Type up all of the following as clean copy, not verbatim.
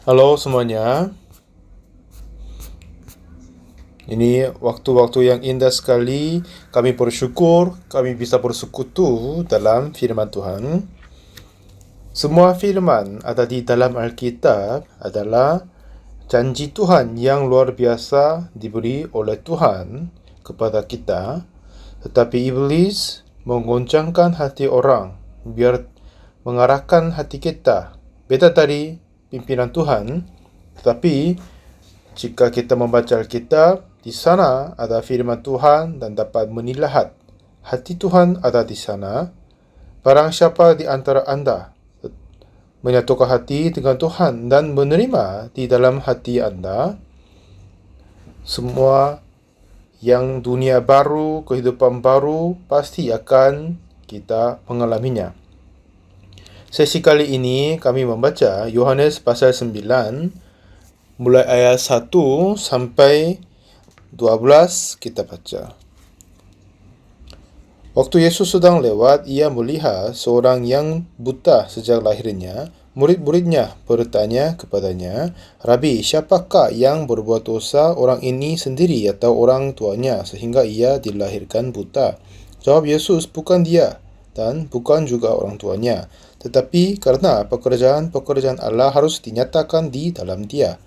Halo semuanya, ini waktu-waktu yang indah sekali. Kami bersyukur kami bisa bersekutu dalam firman Tuhan. Semua firman ada di dalam Alkitab adalah janji Tuhan yang luar biasa diberi oleh Tuhan kepada kita. Tetapi iblis menggoncangkan hati orang biar mengarahkan hati kita beda dari pimpinan Tuhan. Tetapi jika kita membaca Alkitab, di sana ada firman Tuhan dan dapat melihat hati Tuhan ada di sana. Barang siapa di antara Anda menyatukan hati dengan Tuhan dan menerima di dalam hati Anda, semua yang dunia baru, kehidupan baru, pasti akan kita mengalaminya. Sesi kali ini kami membaca Yohanes pasal 9, mulai ayat 1 sampai 12 kita baca. Waktu Yesus sedang lewat, ia melihat seorang yang buta sejak lahirnya. Murid-muridnya bertanya kepadanya, "Rabi, siapakah yang berbuat dosa, orang ini sendiri atau orang tuanya, sehingga ia dilahirkan buta?" Jawab Yesus, "Bukan dia, dan bukan juga orang tuanya, tetapi karena pekerjaan-pekerjaan Allah harus dinyatakan di dalam dia.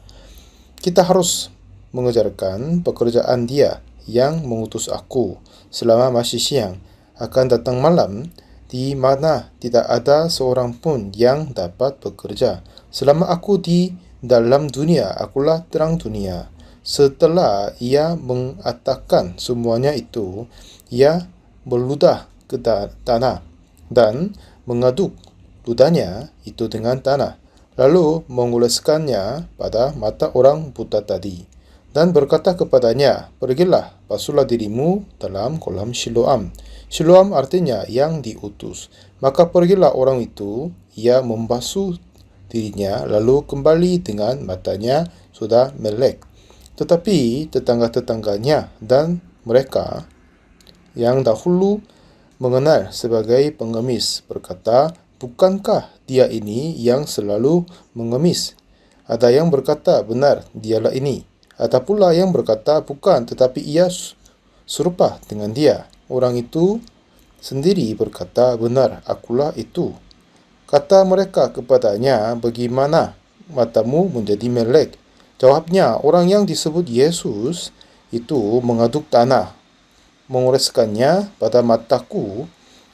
Kita harus mengejarkan pekerjaan dia yang mengutus aku selama masih siang. Akan datang malam di mana tidak ada seorang pun yang dapat bekerja. Selama aku di dalam dunia, akulah terang dunia." Setelah ia mengatakan semuanya itu, ia berludah ke tanah dan mengaduk ludahnya itu dengan tanah, lalu mengoleskannya pada mata orang buta tadi, dan berkata kepadanya, "Pergilah, basuhlah dirimu dalam kolam Siloam." Siloam artinya yang diutus. Maka pergilah orang itu, ia membasuh dirinya, lalu kembali dengan matanya sudah melek. Tetapi tetangga-tetangganya dan mereka yang dahulu mengenal sebagai pengemis berkata, "Bukankah dia ini yang selalu mengemis?" Ada yang berkata, "Benar, dialah ini." Ada pula yang berkata, "Bukan, tetapi ia serupa dengan dia." Orang itu sendiri berkata, "Benar, akulah itu." Kata mereka kepadanya, "Bagaimana matamu menjadi melek?" Jawabnya, "Orang yang disebut Yesus itu mengaduk tanah, mengoleskannya pada mataku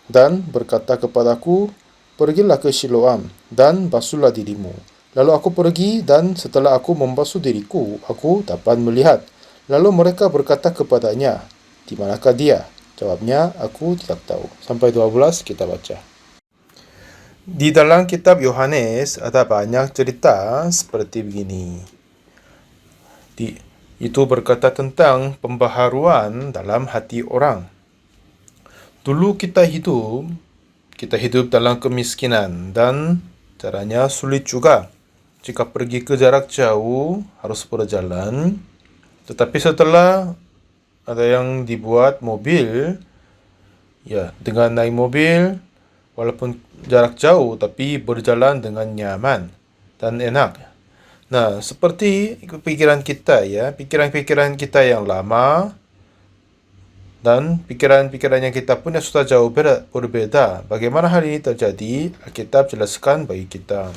dan berkata kepadaku, 'Pergilah ke Siloam dan basuhlah dirimu.' Lalu aku pergi, dan setelah aku membasuh diriku, aku dapat melihat." Lalu mereka berkata kepadanya, "Di manakah dia?" Jawabnya, "Aku tidak tahu." Sampai 12 kita baca. Di dalam kitab Yohanes ada banyak cerita seperti begini. Itu berkata tentang pembaharuan dalam hati orang. Dulu kita hidup dalam kemiskinan dan caranya sulit juga. Jika pergi ke jarak jauh harus berjalan. Tetapi setelah ada yang dibuat mobil, ya, dengan naik mobil walaupun jarak jauh tapi berjalan dengan nyaman dan enak. Nah, seperti pikiran kita, ya, pikiran-pikiran kita yang lama dan pikiran-pikiran yang kita punya sudah jauh berbeda. Bagaimana hal ini terjadi? Alkitab jelaskan bagi kita.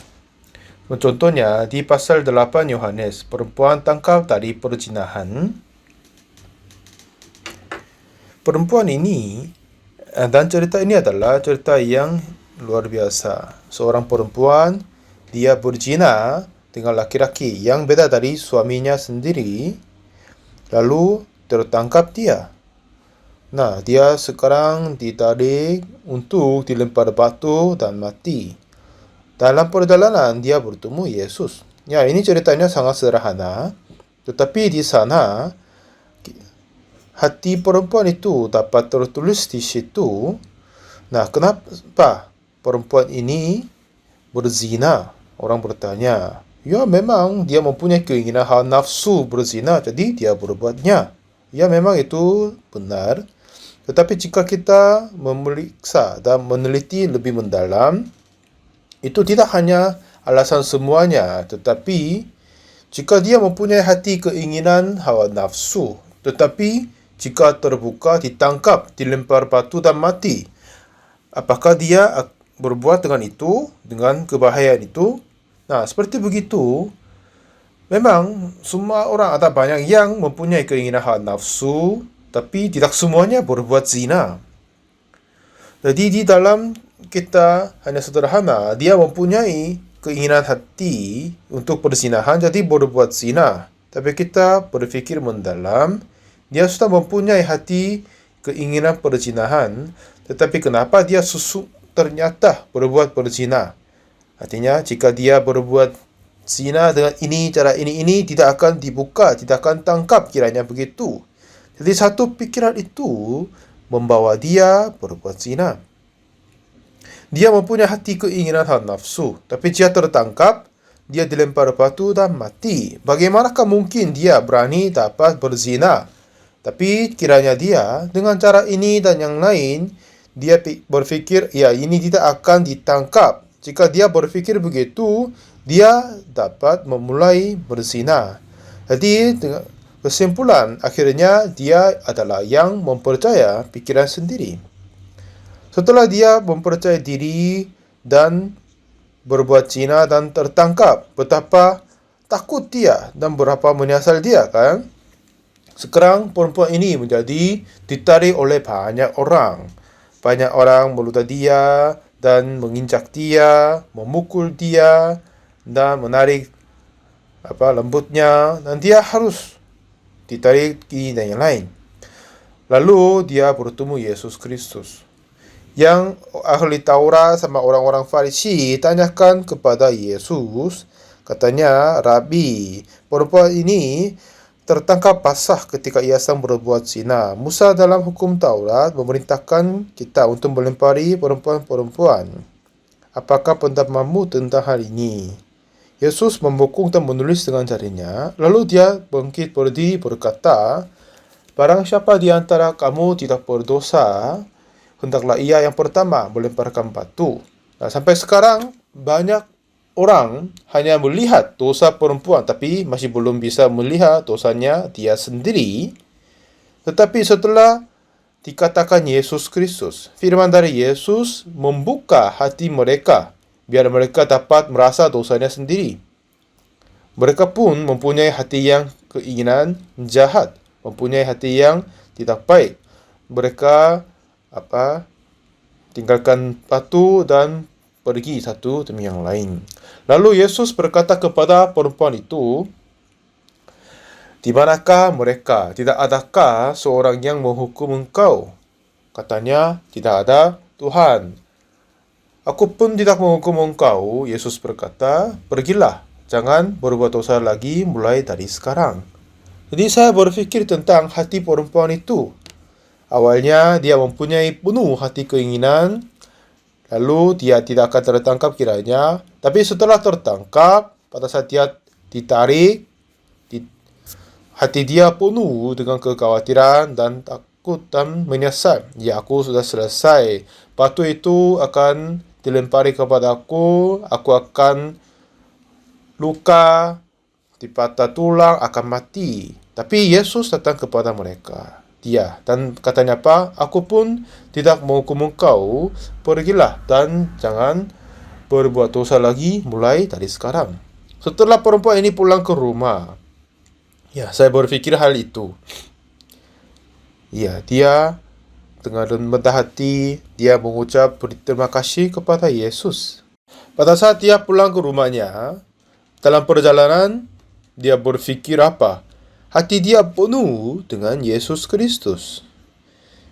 Contohnya di pasal 8 Yohanes, perempuan tangkap dari perzinahan. Perempuan ini dan cerita ini adalah cerita yang luar biasa. Seorang perempuan, dia berzina dengan laki-laki yang beda dari suaminya sendiri, lalu tertangkap dia. Nah, dia sekarang ditarik untuk dilempar batu dan mati. Dalam perjalanan dia bertemu Yesus. Ya, ini ceritanya sangat sederhana, tetapi di sana hati perempuan itu dapat tertulis di situ. Nah, kenapa perempuan ini berzina? Orang bertanya. Ya, memang dia mempunyai keinginan hawa nafsu berzina, jadi dia berbuatnya. Ya, memang itu benar. Tetapi jika kita memeriksa dan meneliti lebih mendalam, itu tidak hanya alasan semuanya. Tetapi jika dia mempunyai hati keinginan hawa nafsu, tetapi jika terbuka, ditangkap, dilempar batu dan mati, apakah dia berbuat dengan itu, dengan kebahayaan itu? Nah, seperti begitu. Memang semua orang, ada banyak yang mempunyai keinginan hawa nafsu, tapi tidak semuanya berbuat zina. Jadi di dalam kita hanya sederhana, dia mempunyai keinginan hati untuk perzinahan, jadi berbuat zina. Tapi kita berfikir mendalam, dia sudah mempunyai hati keinginan perzinahan, tetapi kenapa dia ternyata berbuat berzina? Artinya, jika dia berbuat zina dengan cara ini tidak akan dibuka, tidak akan tangkap kiranya begitu. Jadi satu pikiran itu membawa dia berbuat zina. Dia mempunyai hati keinginan hawa nafsu, tapi jika tertangkap, dia dilempar batu dan mati. Bagaimanakah mungkin dia berani dapat berzina? Tapi kiranya dia dengan cara ini dan yang lain, dia berfikir, ya ini tidak akan ditangkap. Jika dia berfikir begitu, dia dapat memulai berzina. Jadi kesimpulan akhirnya dia adalah yang mempercaya pikiran sendiri. Setelah dia mempercayai diri dan berbuat zina dan tertangkap, betapa takut dia dan berapa menyesal dia, kan? Sekarang perempuan ini menjadi ditarik oleh banyak orang. Banyak orang meludah dia dan menginjak dia, memukul dia dan menarik lembutnya, dan dia harus ditarik ini dan yang lain. Lalu dia bertemu Yesus Kristus. Yang ahli Taurat sama orang-orang Farisi tanyakan kepada Yesus, katanya, "Rabi, perempuan ini tertangkap basah ketika ia sedang berbuat zina. Musa dalam hukum Taurat memerintahkan kita untuk melempari perempuan-perempuan. Apakah pendapatmu tentang hal ini?" Yesus membungkuk dan menulis dengan jarinya. Lalu dia bangkit berdiri berkata, "Barang siapa di antara kamu tidak berdosa, hendaklah ia yang pertama melemparkan batu." Nah, sampai sekarang banyak orang hanya melihat dosa perempuan, tapi masih belum bisa melihat dosanya dia sendiri. Tetapi setelah dikatakan Yesus Kristus, firman dari Yesus membuka hati mereka, biar mereka dapat merasa dosanya sendiri. Mereka pun mempunyai hati yang keinginan jahat, mempunyai hati yang tidak baik. Mereka tinggalkan batu dan pergi satu demi yang lain. Lalu Yesus berkata kepada perempuan itu, "Di manakah mereka? Tidak adakah seorang yang menghukum engkau?" Katanya, "Tidak ada, Tuhan." "Aku pun tidak menghukum engkau," Yesus berkata, "pergilah, jangan berbuat dosa lagi mulai dari sekarang." Jadi saya berpikir tentang hati perempuan itu. Awalnya dia mempunyai penuh hati keinginan, lalu dia tidak akan tertangkap kiranya. Tapi setelah tertangkap, pada saat dia ditarik, hati dia penuh dengan kekhawatiran dan takut dan menyesal. Ya, aku sudah selesai. Batu itu akan dilempari kepadaku, aku akan luka, dipatah tulang, akan mati. Tapi Yesus datang kepada mereka. Dan katanya apa? "Aku pun tidak menghukum engkau, pergilah dan jangan berbuat dosa lagi mulai dari sekarang." Setelah perempuan ini pulang ke rumah, saya berpikir hal itu. Dia dengan rendah hati, dia mengucap terima kasih kepada Yesus. Pada saat dia pulang ke rumahnya, dalam perjalanan, dia berpikir apa? Hati dia penuh dengan Yesus Kristus.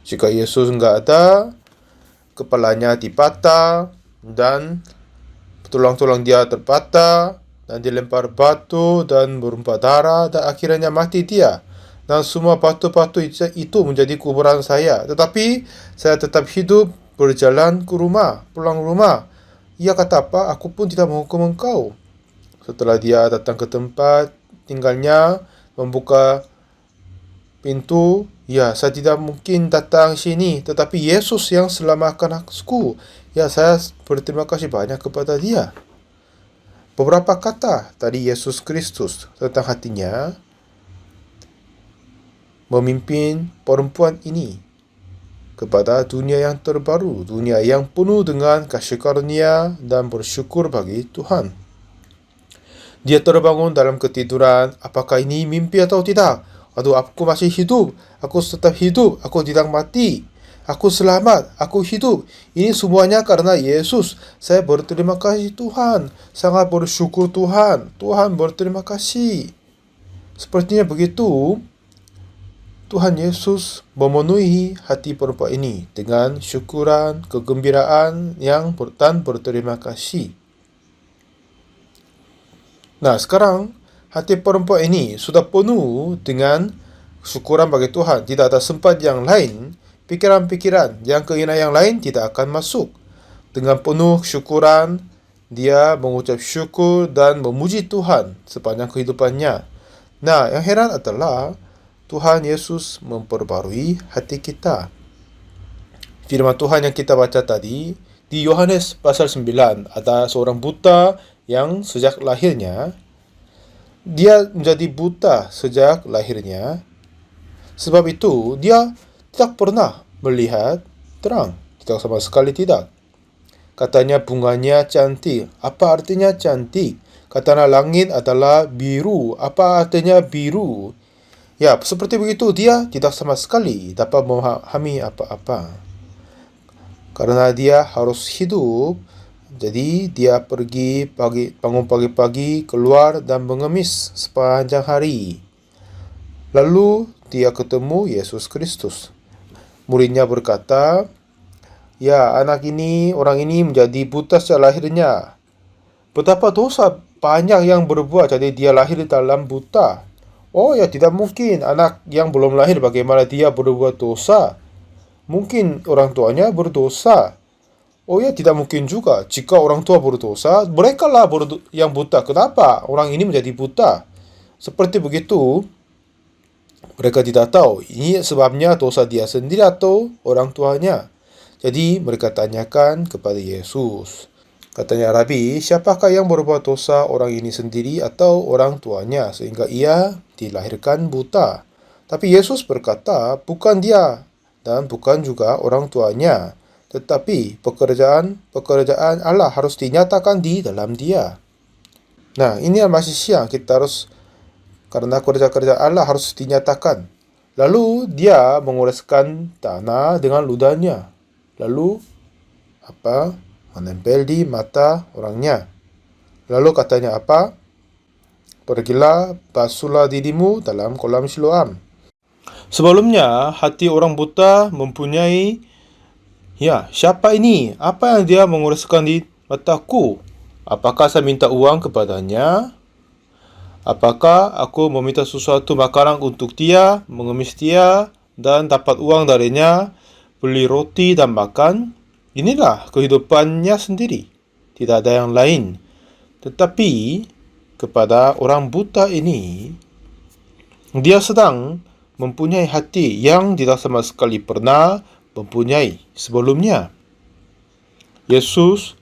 Jika Yesus enggak ada, kepalanya dipatah, dan tulang-tulang dia terpatah, dan dilempar batu, dan bertumpah darah, dan akhirnya mati dia. Dan semua batu-batu itu menjadi kuburan saya. Tetapi saya tetap hidup, berjalan ke rumah, pulang rumah. Ia kata apa? "Aku pun tidak menghukum engkau." Setelah dia datang ke tempat tinggalnya, membuka pintu, saya tidak mungkin datang sini, tetapi Yesus yang selamatkan aku. Saya berterima kasih banyak kepada dia. beberapa kata tadi Yesus Kristus tentang hatinya memimpin perempuan ini kepada dunia yang terbaru, dunia yang penuh dengan kasih karunia dan bersyukur bagi Tuhan. Dia terbangun dalam ketiduran, apakah ini mimpi atau tidak? Aduh, aku masih hidup, aku tetap hidup, aku tidak mati, aku selamat, aku hidup. Ini semuanya karena Yesus. Saya berterima kasih Tuhan, sangat bersyukur Tuhan. Tuhan berterima kasih. Sepertinya begitu, Tuhan Yesus memenuhi hati perempuan ini dengan syukuran, kegembiraan yang dan berterima kasih. Nah, sekarang hati perempuan ini sudah penuh dengan syukuran bagi Tuhan. Tidak ada sempat yang lain, pikiran-pikiran yang keinginan yang lain tidak akan masuk. Dengan penuh syukuran, dia mengucap syukur dan memuji Tuhan sepanjang kehidupannya. Nah, yang heran adalah Tuhan Yesus memperbarui hati kita. Firman Tuhan yang kita baca tadi, di Yohanes pasal 9, ada seorang buta yang sejak lahirnya, dia menjadi buta sejak lahirnya. Sebab itu, dia tidak pernah melihat terang. Tidak sama sekali tidak. Katanya bunganya cantik. Apa artinya cantik? Katanya langit adalah biru. Apa artinya biru? Ya, seperti begitu dia tidak sama sekali dapat memahami apa-apa. Karena dia harus hidup, jadi dia pergi bangun pagi-pagi, keluar dan mengemis sepanjang hari. Lalu dia ketemu Yesus Kristus. Muridnya berkata, ya, orang ini menjadi buta sejak lahirnya. Betapa dosa banyak yang berbuat, jadi dia lahir dalam buta. Oh ya, tidak mungkin anak yang belum lahir bagaimana dia berbuat dosa. Mungkin orang tuanya berdosa. Oh ya, tidak mungkin juga. Jika orang tua berdosa, mereka lah yang buta. Kenapa orang ini menjadi buta? Seperti begitu, mereka tidak tahu ini sebabnya dosa dia sendiri atau orang tuanya. Jadi mereka tanyakan kepada Yesus. Katanya, Rabi, siapakah yang berbuat dosa, orang ini sendiri atau orang tuanya, sehingga ia dilahirkan buta? Tapi Yesus berkata, bukan dia dan bukan juga orang tuanya, tetapi pekerjaan Allah harus dinyatakan di dalam dia. Nah, ini masih siang, kita harus, karena kerja-kerja Allah harus dinyatakan. Lalu dia mengoreskan tanah dengan ludahnya. Lalu menempel di mata orangnya. Lalu katanya apa? Pergilah, basuhlah dirimu dalam kolam Siloam. Sebelumnya, hati orang buta mempunyai, ya, siapa ini? Apa yang dia mengoreskan di mataku? Apakah saya minta uang kepadanya? Apakah aku meminta sesuatu makanan untuk dia, mengemis dia, dan dapat uang darinya, beli roti dan makan? Inilah kehidupannya sendiri, tidak ada yang lain. Tetapi kepada orang buta ini, dia sedang mempunyai hati yang tidak sama sekali pernah mempunyai sebelumnya. Yesus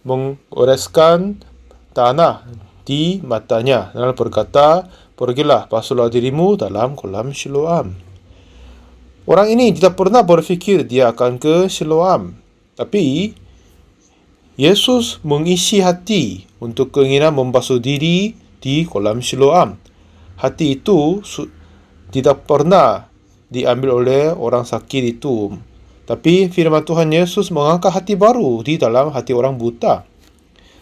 mengoreskan tanah di matanya dan berkata, pergilah, basuhlah dirimu dalam kolam Siloam. Orang ini tidak pernah berfikir dia akan ke Siloam. Tapi Yesus mengisi hati untuk keinginan membasuh diri di kolam Siloam. Hati itu tidak pernah diambil oleh orang sakit itu. Tapi firman Tuhan Yesus mengangkat hati baru di dalam hati orang buta.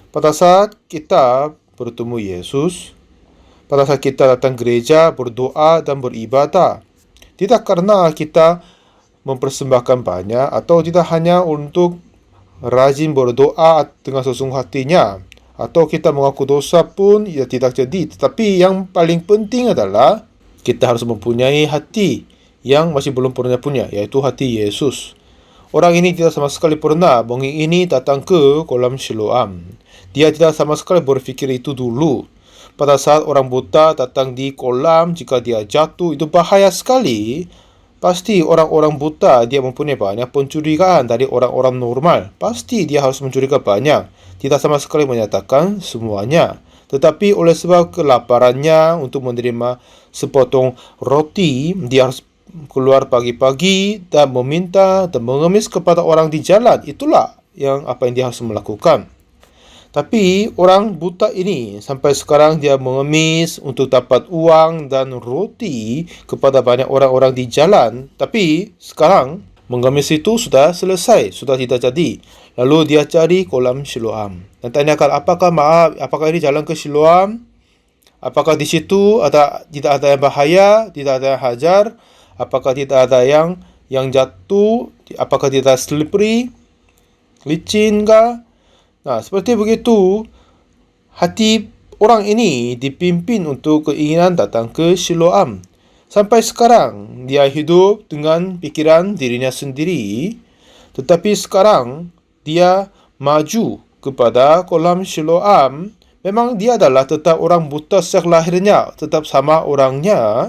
Pada saat kita bertemu Yesus, pada saat kita datang gereja, berdoa dan beribadah, tidak karena kita mempersembahkan banyak atau tidak hanya untuk rajin berdoa dengan sesungguh hatinya, atau kita mengaku dosa pun ya tidak jadi. Tetapi yang paling penting adalah kita harus mempunyai hati yang masih belum pernah punya, yaitu hati Yesus. Orang ini tidak sama sekali pernah mengingini datang ke kolam Siloam. Dia tidak sama sekali berpikir itu dulu. Pada saat orang buta datang di kolam, jika dia jatuh, itu bahaya sekali. pasti orang-orang buta dia mempunyai banyak pencurigaan dari orang-orang normal. Pasti dia harus mencurigai banyak. Tidak sama sekali menyatakan semuanya. Tetapi oleh sebab kelaparannya untuk menerima sepotong roti, dia harus keluar pagi-pagi dan meminta dan mengemis kepada orang di jalan. Itulah apa yang dia harus melakukan. Tapi orang buta ini sampai sekarang dia mengemis untuk dapat uang dan roti kepada banyak orang-orang di jalan. Tapi sekarang mengemis itu sudah selesai, sudah tidak jadi. Lalu dia cari kolam Siloam dan tanyakan, apakah ini jalan ke Siloam? Apakah di situ tidak ada yang bahaya, tidak ada yang hajar? Apakah tidak ada yang jatuh? Apakah tidak slippery? Licin kah? Nah, seperti begitu, hati orang ini dipimpin untuk keinginan datang ke Siloam. Sampai sekarang, dia hidup dengan pikiran dirinya sendiri, tetapi sekarang dia maju kepada kolam Siloam. Memang dia adalah tetap orang buta sejak lahirnya, tetap sama orangnya,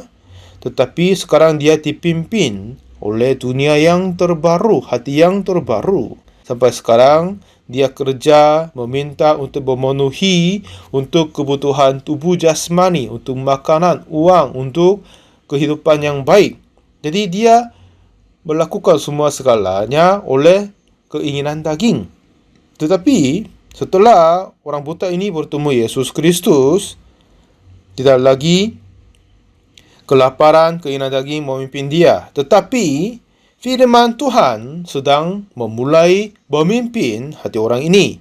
tetapi sekarang dia dipimpin oleh dunia yang terbaru, hati yang terbaru. Sampai sekarang, dia kerja meminta untuk memenuhi untuk kebutuhan tubuh jasmani, untuk makanan, uang, untuk kehidupan yang baik. Jadi dia melakukan semua segalanya oleh keinginan daging. Tetapi setelah orang buta ini bertemu Yesus Kristus, tidak lagi kelaparan, keinginan daging memimpin dia. Tetapi firman Tuhan sedang memulai memimpin hati orang ini.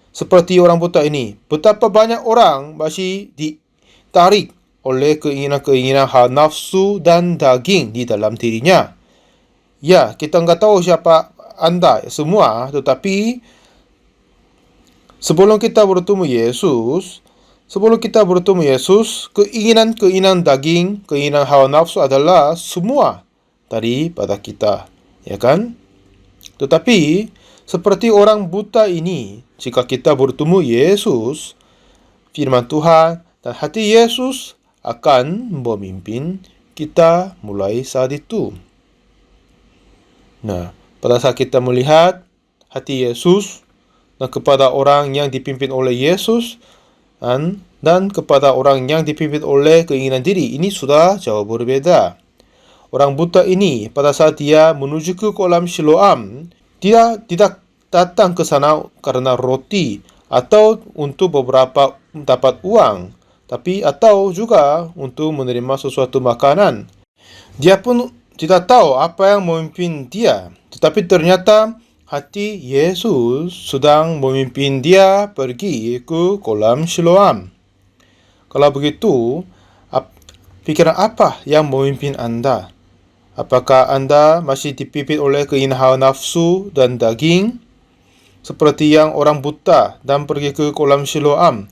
Seperti orang buta ini, betapa banyak orang masih ditarik oleh keinginan-keinginan hawa nafsu dan daging di dalam dirinya. Ya, kita enggak tahu siapa anda semua, tetapi sebelum kita bertemu Yesus, keinginan-keinginan daging, keinginan hawa nafsu adalah semua daripada kita, ya kan? Tetapi seperti orang buta ini, jika kita bertemu Yesus, firman Tuhan dan hati Yesus akan memimpin kita mulai saat itu. Nah, pada saat kita melihat hati Yesus dan kepada orang yang dipimpin oleh Yesus dan kepada orang yang dipimpin oleh keinginan diri, ini sudah jauh berbeda. Orang buta ini pada saat dia menuju ke kolam Siloam, dia tidak datang ke sana karena roti atau untuk beberapa dapat uang, tapi atau juga untuk menerima sesuatu makanan. Dia pun tidak tahu apa yang memimpin dia, tetapi ternyata hati Yesus sedang memimpin dia pergi ke kolam Siloam. Kalau begitu, pikiran apa yang memimpin anda? Apakah anda masih dipimpin oleh keinginan hawa nafsu dan daging? Seperti yang orang buta dan pergi ke kolam Siloam.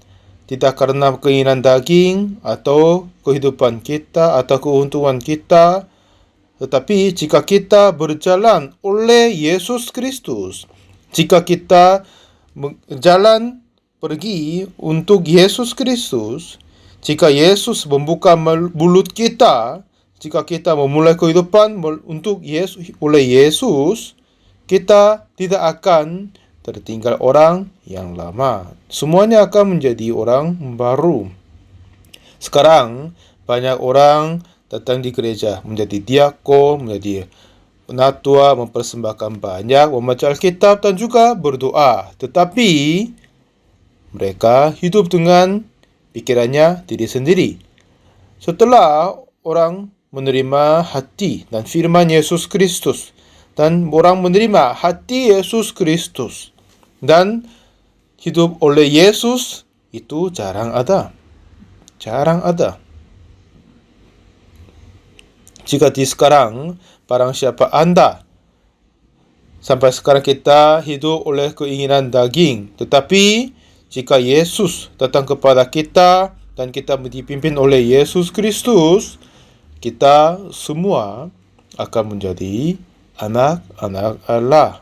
Tidak karena keinginan daging atau kehidupan kita atau keuntungan kita. Tetapi jika kita berjalan oleh Yesus Kristus, jika kita berjalan pergi untuk Yesus Kristus, jika Yesus membuka mulut kita, jika kita memulai kehidupan oleh Yesus, kita tidak akan tertinggal orang yang lama. Semuanya akan menjadi orang baru. Sekarang, banyak orang datang di gereja, menjadi diakon, menjadi penatua, mempersembahkan banyak, membaca Alkitab dan juga berdoa. Tetapi, mereka hidup dengan pikirannya diri sendiri. Setelah orang menerima hati dan firman Yesus Kristus, dan orang menerima hati Yesus Kristus dan hidup oleh Yesus, itu jarang ada. Jika di sekarang, barang siapa anda, sampai sekarang kita hidup oleh keinginan daging, tetapi jika Yesus datang kepada kita dan kita dipimpin oleh Yesus Kristus, kita semua akan menjadi anak-anak Allah.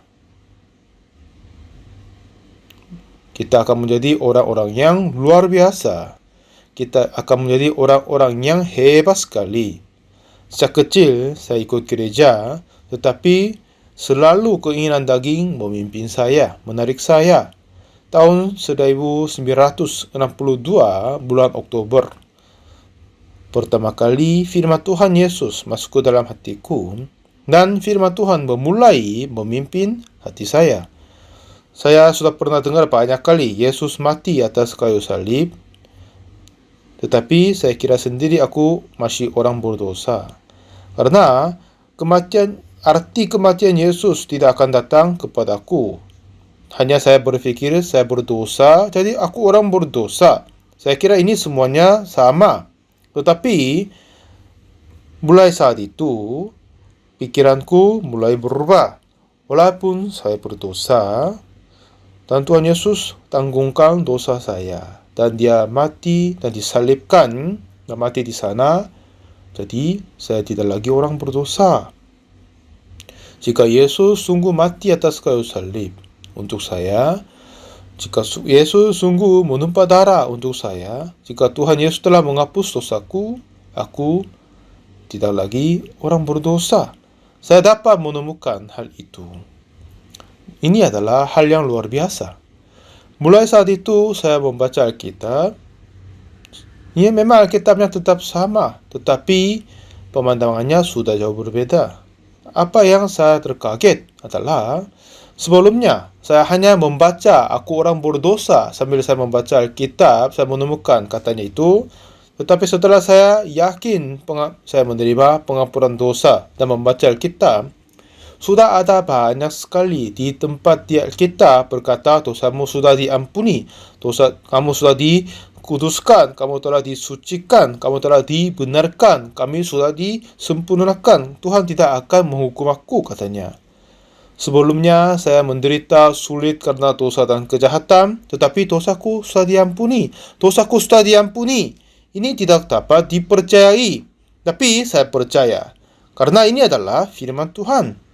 Kita akan menjadi orang-orang yang luar biasa. Kita akan menjadi orang-orang yang hebat sekali. Sejak kecil saya ikut gereja, tetapi selalu keinginan daging memimpin saya, menarik saya. Tahun 1962 bulan Oktober, pertama kali firman Tuhan Yesus masuk ke dalam hatiku dan firman Tuhan memulai memimpin hati saya. Saya sudah pernah dengar banyak kali Yesus mati atas kayu salib, tetapi saya kira sendiri aku masih orang berdosa. Karena arti kematian Yesus tidak akan datang kepadaku. Hanya saya berpikir saya berdosa, jadi aku orang berdosa. Saya kira ini semuanya sama. Tetapi mulai saat itu, pikiranku mulai berubah. Walaupun saya berdosa, dan Tuhan Yesus tanggungkan dosa saya. Dan dia mati dan disalibkan dan mati di sana. Jadi saya tidak lagi orang berdosa. Jika Yesus sungguh mati atas kayu salib untuk saya, jika Yesus sungguh menumpah darah untuk saya, jika Tuhan Yesus telah menghapus dosaku, aku tidak lagi orang berdosa. Saya dapat menemukan hal itu. Ini adalah hal yang luar biasa. Mulai saat itu saya membaca Alkitab. Ya, memang Alkitabnya tetap sama, tetapi pemandangannya sudah jauh berbeda. Apa yang saya terkaget adalah sebelumnya saya hanya membaca aku orang berdosa sambil saya membaca Alkitab, saya menemukan katanya itu. Tetapi setelah saya yakin saya menerima pengampunan dosa dan membaca Alkitab, sudah ada banyak sekali di tempat di Alkitab berkata dosamu sudah diampuni, kamu sudah dikuduskan, kamu telah disucikan, kamu telah dibenarkan, kami sudah disempurnakan. Tuhan tidak akan menghukum aku, katanya. Sebelumnya saya menderita sulit karena dosa dan kejahatan, tetapi dosaku sudah diampuni. Dosaku sudah diampuni. Ini tidak dapat dipercayai, tapi saya percaya karena ini adalah firman Tuhan.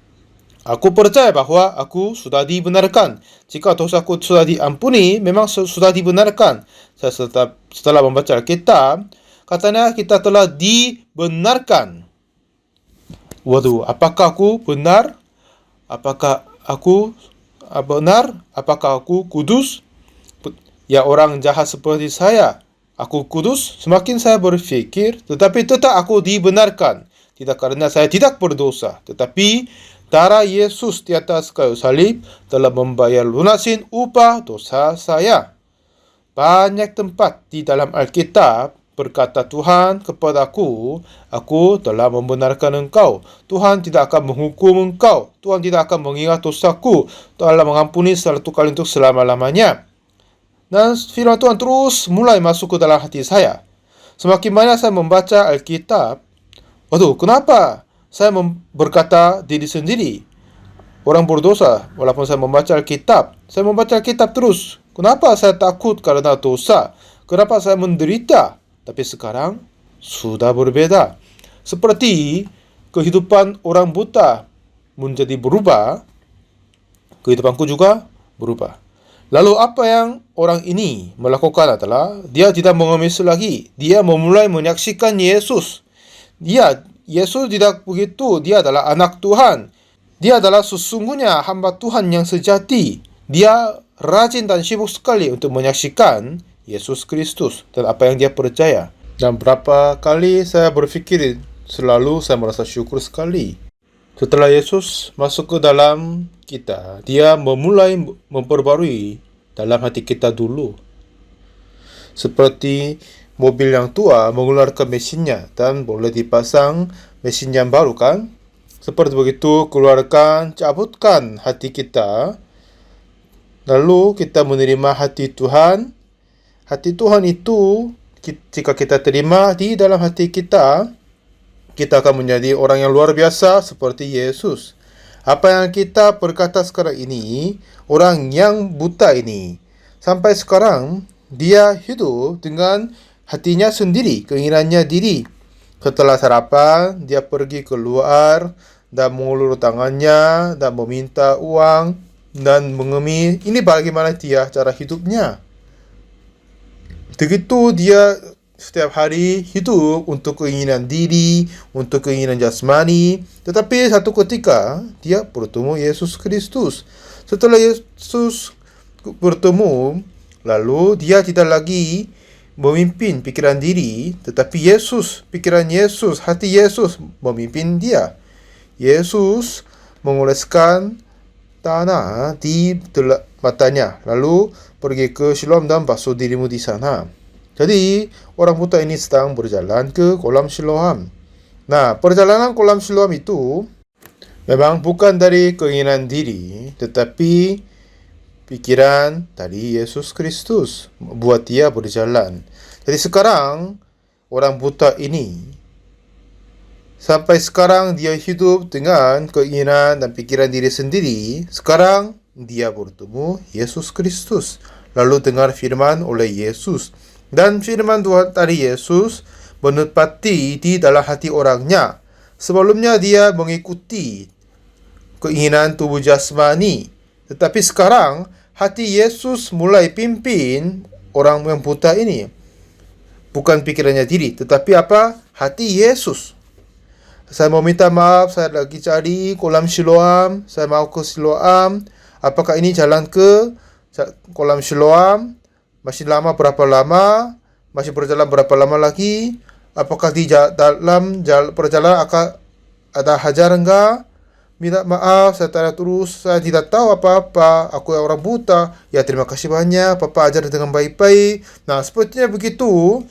Aku percaya bahwa aku sudah dibenarkan. Jika dosaku sudah diampuni, memang sudah dibenarkan. Saya setelah membaca Alkitab, katanya kita telah dibenarkan. Waduh, apakah aku benar? Apakah aku benar? Apakah aku kudus? Ya, orang jahat seperti saya, aku kudus? Semakin saya berpikir, tetapi tetap aku dibenarkan. Tidak karena saya tidak berdosa, tetapi darah Yesus di atas kayu salib telah membayar lunasin upah dosa saya. Banyak tempat di dalam Alkitab berkata Tuhan kepadaku, aku telah membenarkan engkau. Tuhan tidak akan menghukum engkau. Tuhan tidak akan mengingat dosaku. Tuhan telah mengampuni satu kali untuk selama-lamanya. Dan firman Tuhan terus mulai masuk ke dalam hati saya. Semakin banyak saya membaca Alkitab, waduh, kenapa saya berkata diri sendiri orang berdosa walaupun saya membaca Alkitab? Saya membaca Alkitab terus. Kenapa saya takut karena dosa? Kenapa saya menderita? Tapi sekarang sudah berbeda. Seperti kehidupan orang buta menjadi berubah, kehidupanku juga berubah. Lalu apa yang orang ini melakukan adalah dia tidak mengemis lagi. Dia memulai menyaksikan Yesus. Yesus tidak begitu. Dia adalah anak Tuhan. Dia adalah sesungguhnya hamba Tuhan yang sejati. Dia rajin dan sibuk sekali untuk menyaksikan Yesus Kristus dan apa yang dia percaya. Dan berapa kali saya berpikir, selalu saya merasa syukur sekali. Setelah Yesus masuk ke dalam kita, dia memulai memperbarui dalam hati kita dulu. Seperti mobil yang tua mengeluarkan mesinnya dan boleh dipasang mesin yang baru, kan? Seperti begitu, cabutkan hati kita. Lalu kita menerima hati Tuhan. Hati Tuhan itu, jika kita terima di dalam hati kita, kita akan menjadi orang yang luar biasa seperti Yesus. Apa yang kita berkata sekarang ini, orang yang buta ini, sampai sekarang dia hidup dengan hatinya sendiri, keinginannya diri. Setelah sarapan, dia pergi keluar dan mengulur tangannya dan meminta uang dan mengemis. Ini bagaimana dia cara hidupnya. Begitu dia setiap hari hidup untuk keinginan diri, untuk keinginan jasmani. Tetapi satu ketika dia bertemu Yesus Kristus. Setelah Yesus bertemu, lalu dia tidak lagi memimpin pikiran diri, tetapi pikiran Yesus, hati Yesus memimpin dia. Yesus mengoleskan tanah di matanya, lalu pergi ke Siloam dan basuh dirimu di sana. Jadi, orang buta ini sedang berjalan ke kolam Siloam. Nah, perjalanan kolam Siloam itu memang bukan dari keinginan diri, tetapi pikiran dari Yesus Kristus buat dia berjalan. Jadi sekarang orang buta ini sampai sekarang dia hidup dengan keinginan dan pikiran diri sendiri. Sekarang dia bertemu Yesus Kristus, lalu dengar firman oleh Yesus, dan firman Tuhan dari Yesus menepati di dalam hati orangnya. Sebelumnya dia mengikuti keinginan tubuh jasmani, tetapi sekarang hati Yesus mulai pimpin orang yang buta ini. Bukan pikirannya diri, tetapi apa? Hati Yesus. Saya mau minta maaf, saya lagi cari kolam Siloam, saya mau ke Siloam. Apakah ini jalan ke kolam Siloam? Masih lama berapa lama? Masih berjalan berapa lama lagi? Apakah di dalam perjalanan akan ada hajar enggak? Minta maaf, saya tanya terus, saya tidak tahu apa-apa, aku orang buta. Ya, terima kasih banyak, Papa ajar dengan baik-baik. Nah, sepertinya begitu.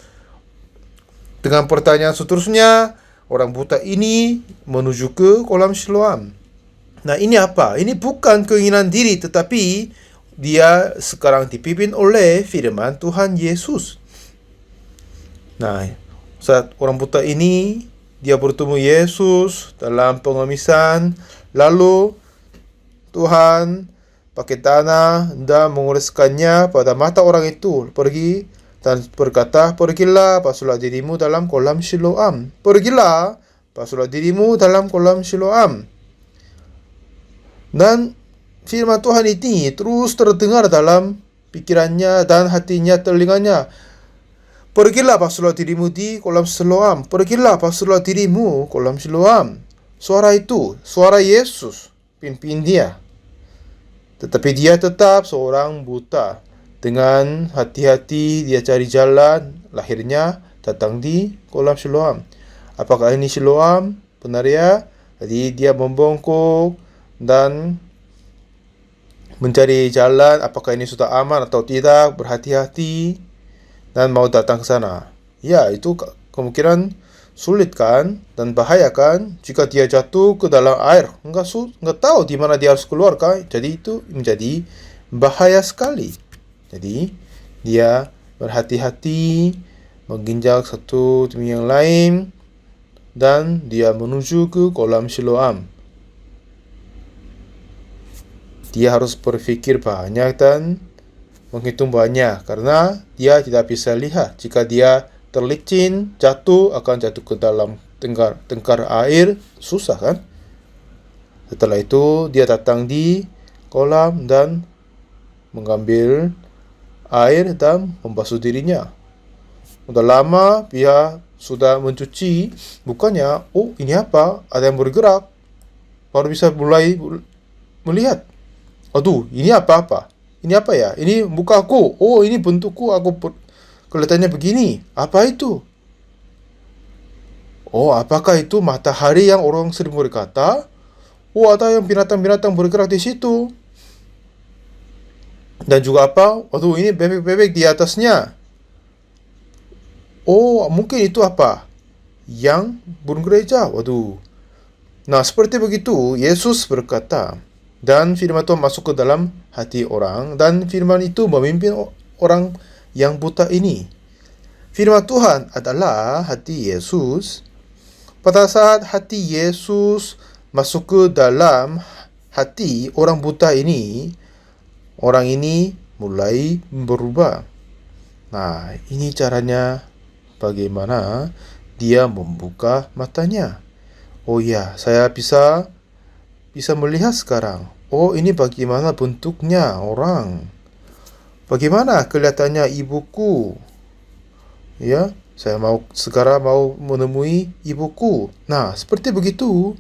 Dengan pertanyaan seterusnya, orang buta ini menuju ke kolam Siloam. Nah, ini apa? Ini bukan keinginan diri, tetapi dia sekarang dipimpin oleh firman Tuhan Yesus. Nah, saat orang buta ini dia bertemu Yesus dalam pengemisan, lalu Tuhan pakai tanah dan mengoleskannya pada mata orang itu. Pergi dan berkata, pergilah, basuhlah dirimu dalam kolam Siloam. Pergilah, basuhlah dirimu dalam kolam Siloam. Dan firman Tuhan ini terus terdengar dalam pikirannya dan hatinya, telinganya. Pergilah, basuhlah dirimu di kolam Siloam. Pergilah, basuhlah dirimu kolam Siloam. Suara itu, suara Yesus pimpin dia. Tetapi dia tetap seorang buta. Dengan hati-hati dia cari jalan, lahirnya datang di kolam Siloam. Apakah ini Siloam? Benar ya? Jadi dia membongkok dan mencari jalan, apakah ini sudah aman atau tidak, berhati-hati dan mau datang ke sana. Ya, itu kemungkinan sulit kan dan bahaya kan jika dia jatuh ke dalam air. Enggak tahu di mana dia harus keluar kan. Jadi itu menjadi bahaya sekali. Jadi dia berhati-hati menginjak satu demi yang lain dan dia menuju ke kolam Siloam. Dia harus berpikir banyak dan menghitung banyak karena dia tidak bisa lihat. Jika dia terlicin, akan jatuh ke dalam tengkar air, susah kan? Setelah itu dia datang di kolam dan mengambil air dan membasuh dirinya. Sudah lama dia sudah mencuci, bukannya, oh ini apa? Ada yang bergerak. Baru bisa mulai melihat. Aduh, ini apa-apa? Ini apa ya? Ini mukaku. Oh, ini bentukku. Kelihatannya begini. Apa itu? Oh, apakah itu matahari yang orang sering berkata? Oh, ada yang binatang-binatang bergerak di situ. Dan juga apa? Waduh, ini bebek-bebek di atasnya. Oh, mungkin itu apa? Yang burung gereja. Waduh. Nah, seperti begitu, Yesus berkata, dan firman Tuhan masuk ke dalam hati orang, dan firman itu memimpin orang yang buta ini. Firman Tuhan adalah hati Yesus. Pada saat hati Yesus masuk ke dalam hati orang buta ini, orang ini mulai berubah. Nah, ini caranya bagaimana dia membuka matanya. Oh ya, saya bisa melihat sekarang. Oh, ini bagaimana bentuknya orang. Bagaimana kelihatannya ibuku. Ya, Saya segera mau menemui ibuku. Nah, seperti begitu.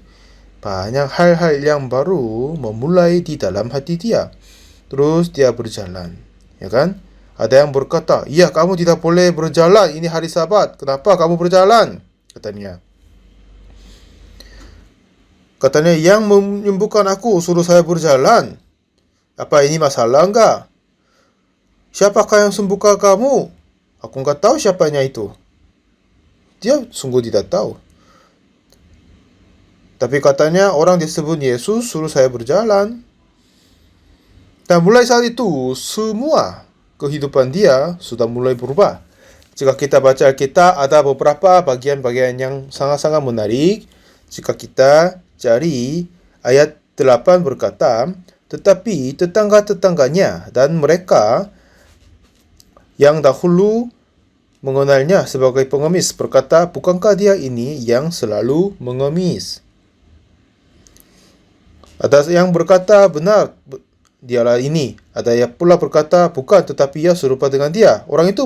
Banyak hal-hal yang baru memulai di dalam hati dia. Terus dia berjalan. Ya kan? Ada yang berkata, "Ya, kamu tidak boleh berjalan. Ini hari Sabat. Kenapa kamu berjalan?" Katanya. Katanya, "Yang menyembuhkan aku suruh saya berjalan. Apa ini masalah enggak? Siapakah yang sembuhkan kamu?" Aku enggak tahu siapanya itu. Dia sungguh tidak tahu. Tapi katanya orang disebut Yesus suruh saya berjalan. Dan mulai saat itu, semua kehidupan dia sudah mulai berubah. Jika kita baca Alkitab, ada beberapa bagian-bagian yang sangat-sangat menarik. Jika kita cari ayat 8 berkata, "Tetapi tetangga-tetangganya dan mereka yang dahulu mengenalnya sebagai pengemis berkata, 'Bukankah dia ini yang selalu mengemis?' Ada yang berkata, 'Benar, dialah ini.' Ada yang pula berkata, 'Bukan, tetapi ia serupa dengan dia.' Orang itu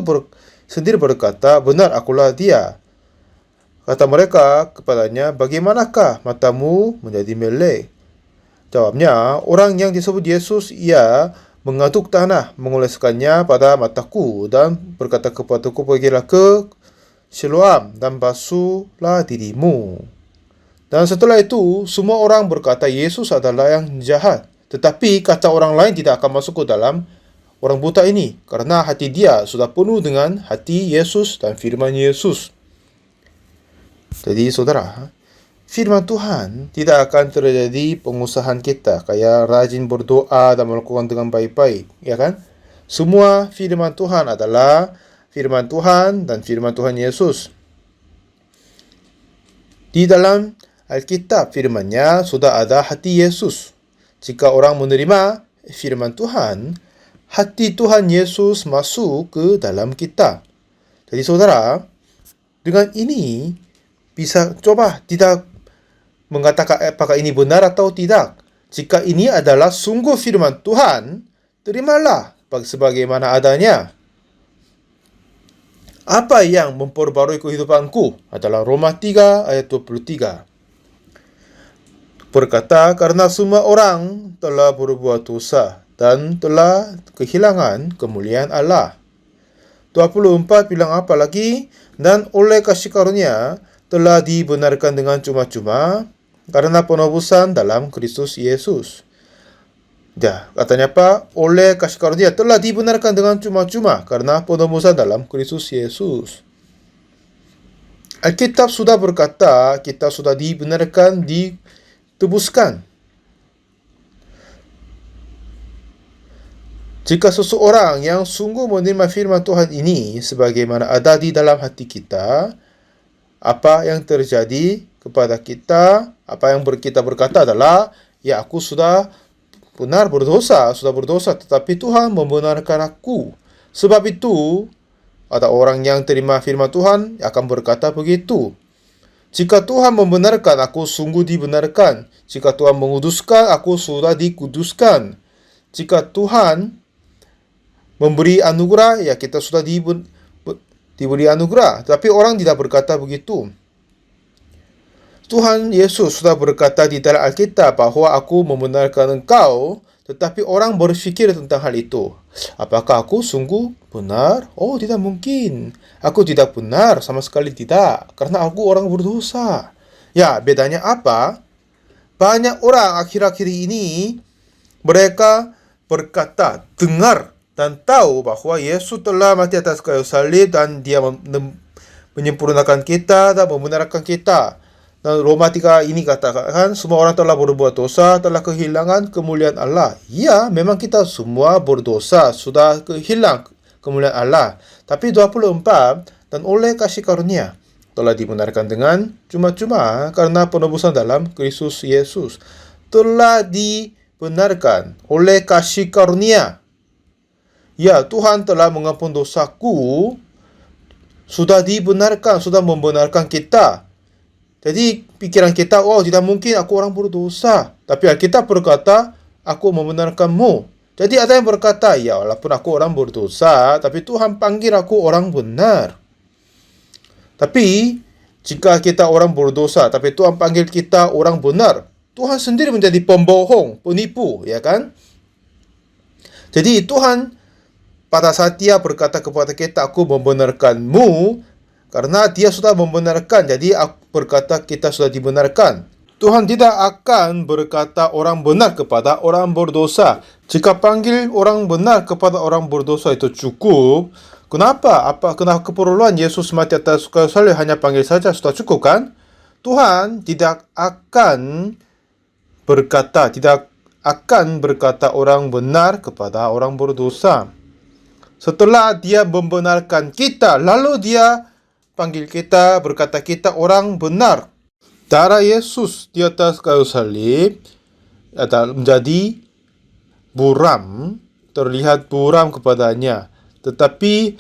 sendiri berkata, 'Benar, akulah dia.' Kata mereka kepadanya, 'Bagaimanakah matamu menjadi melek?' Jawabnya, 'Orang yang disebut Yesus, ia mengaduk tanah, mengoleskannya pada mataku, dan berkata kepadaku, pergilah ke Siloam dan basuhlah dirimu.' Dan setelah itu, semua orang berkata Yesus adalah yang jahat. Tetapi kata orang lain tidak akan masuk ke dalam orang buta ini, karena hati dia sudah penuh dengan hati Yesus dan firman Yesus. Jadi saudara, firman Tuhan tidak akan terjadi pengusahaan kita, kayak rajin berdoa dan melakukan dengan baik-baik, ya kan? Semua firman Tuhan adalah firman Tuhan dan firman Tuhan Yesus. Di dalam Alkitab firman-Nya sudah ada hati Yesus. Jika orang menerima firman Tuhan, hati Tuhan Yesus masuk ke dalam kita. Jadi saudara, dengan ini bisa coba tidak mengatakan apakah ini benar atau tidak. Jika ini adalah sungguh firman Tuhan, terimalah sebagaimana adanya. Apa yang memperbarui kehidupanku adalah Roma 3 ayat 23. Berkata, karena semua orang telah berbuat dosa dan telah kehilangan kemuliaan Allah. 24 bilang apa lagi? Dan oleh kasih karunia telah dibenarkan dengan cuma-cuma karena penebusan dalam Kristus Yesus. Ya, katanya apa? Oleh kasih karunia telah dibenarkan dengan cuma-cuma karena penebusan dalam Kristus Yesus. Alkitab sudah berkata kita sudah dibenarkan, ditebuskan. Jika seseorang yang sungguh menerima firman Tuhan ini sebagaimana ada di dalam hati kita, apa yang terjadi kepada kita, apa yang kita berkata adalah, ya aku sudah benar berdosa, tetapi Tuhan membenarkan aku. Sebab itu, ada orang yang terima firman Tuhan akan berkata begitu. Jika Tuhan membenarkan, aku sungguh dibenarkan. Jika Tuhan menguduskan, aku sudah dikuduskan. Jika Tuhan memberi anugerah, ya kita sudah diberi anugerah. Tapi orang tidak berkata begitu. Tuhan Yesus sudah berkata di dalam Alkitab bahwa aku membenarkan engkau, tetapi orang berfikir tentang hal itu. Apakah aku sungguh benar? Oh, tidak mungkin. Aku tidak benar, sama sekali tidak. Karena aku orang berdosa. Ya, bedanya apa? Banyak orang akhir-akhir ini, mereka berkata, dengar dan tahu bahwa Yesus telah mati atas kayu salib dan dia menyempurnakan kita dan membenarkan kita. Dan Roma 3 ini katakan semua orang telah berbuat dosa, telah kehilangan kemuliaan Allah. Ya, memang kita semua berdosa, sudah kehilangan kemuliaan Allah. Tapi 24, dan oleh kasih karunia telah dibenarkan dengan cuma-cuma karena penebusan dalam Kristus Yesus. Telah dibenarkan oleh kasih karunia. Ya, Tuhan telah mengampuni dosaku, sudah dibenarkan, sudah membenarkan kita. Jadi pikiran kita, oh tidak mungkin aku orang berdosa. Tapi Alkitab berkata, aku membenarkanmu. Jadi ada yang berkata, ya walaupun aku orang berdosa, tapi Tuhan panggil aku orang benar. Tapi jika kita orang berdosa, tapi Tuhan panggil kita orang benar, Tuhan sendiri menjadi pembohong, penipu, ya kan? Jadi Tuhan pada saat dia berkata kepada kita, aku membenarkanmu, karena dia sudah membenarkan, jadi aku berkata kita sudah dibenarkan. Tuhan tidak akan berkata orang benar kepada orang berdosa. Jika panggil orang benar kepada orang berdosa itu cukup, kenapa? Kenapa keperluan Yesus mati atas kayu salib hanya panggil saja sudah cukup kan? Tuhan tidak akan berkata orang benar kepada orang berdosa. Setelah dia membenarkan kita, lalu dia panggil kita, berkata kita orang benar. Darah Yesus di atas kayu salib menjadi buram, terlihat buram kepadanya. Tetapi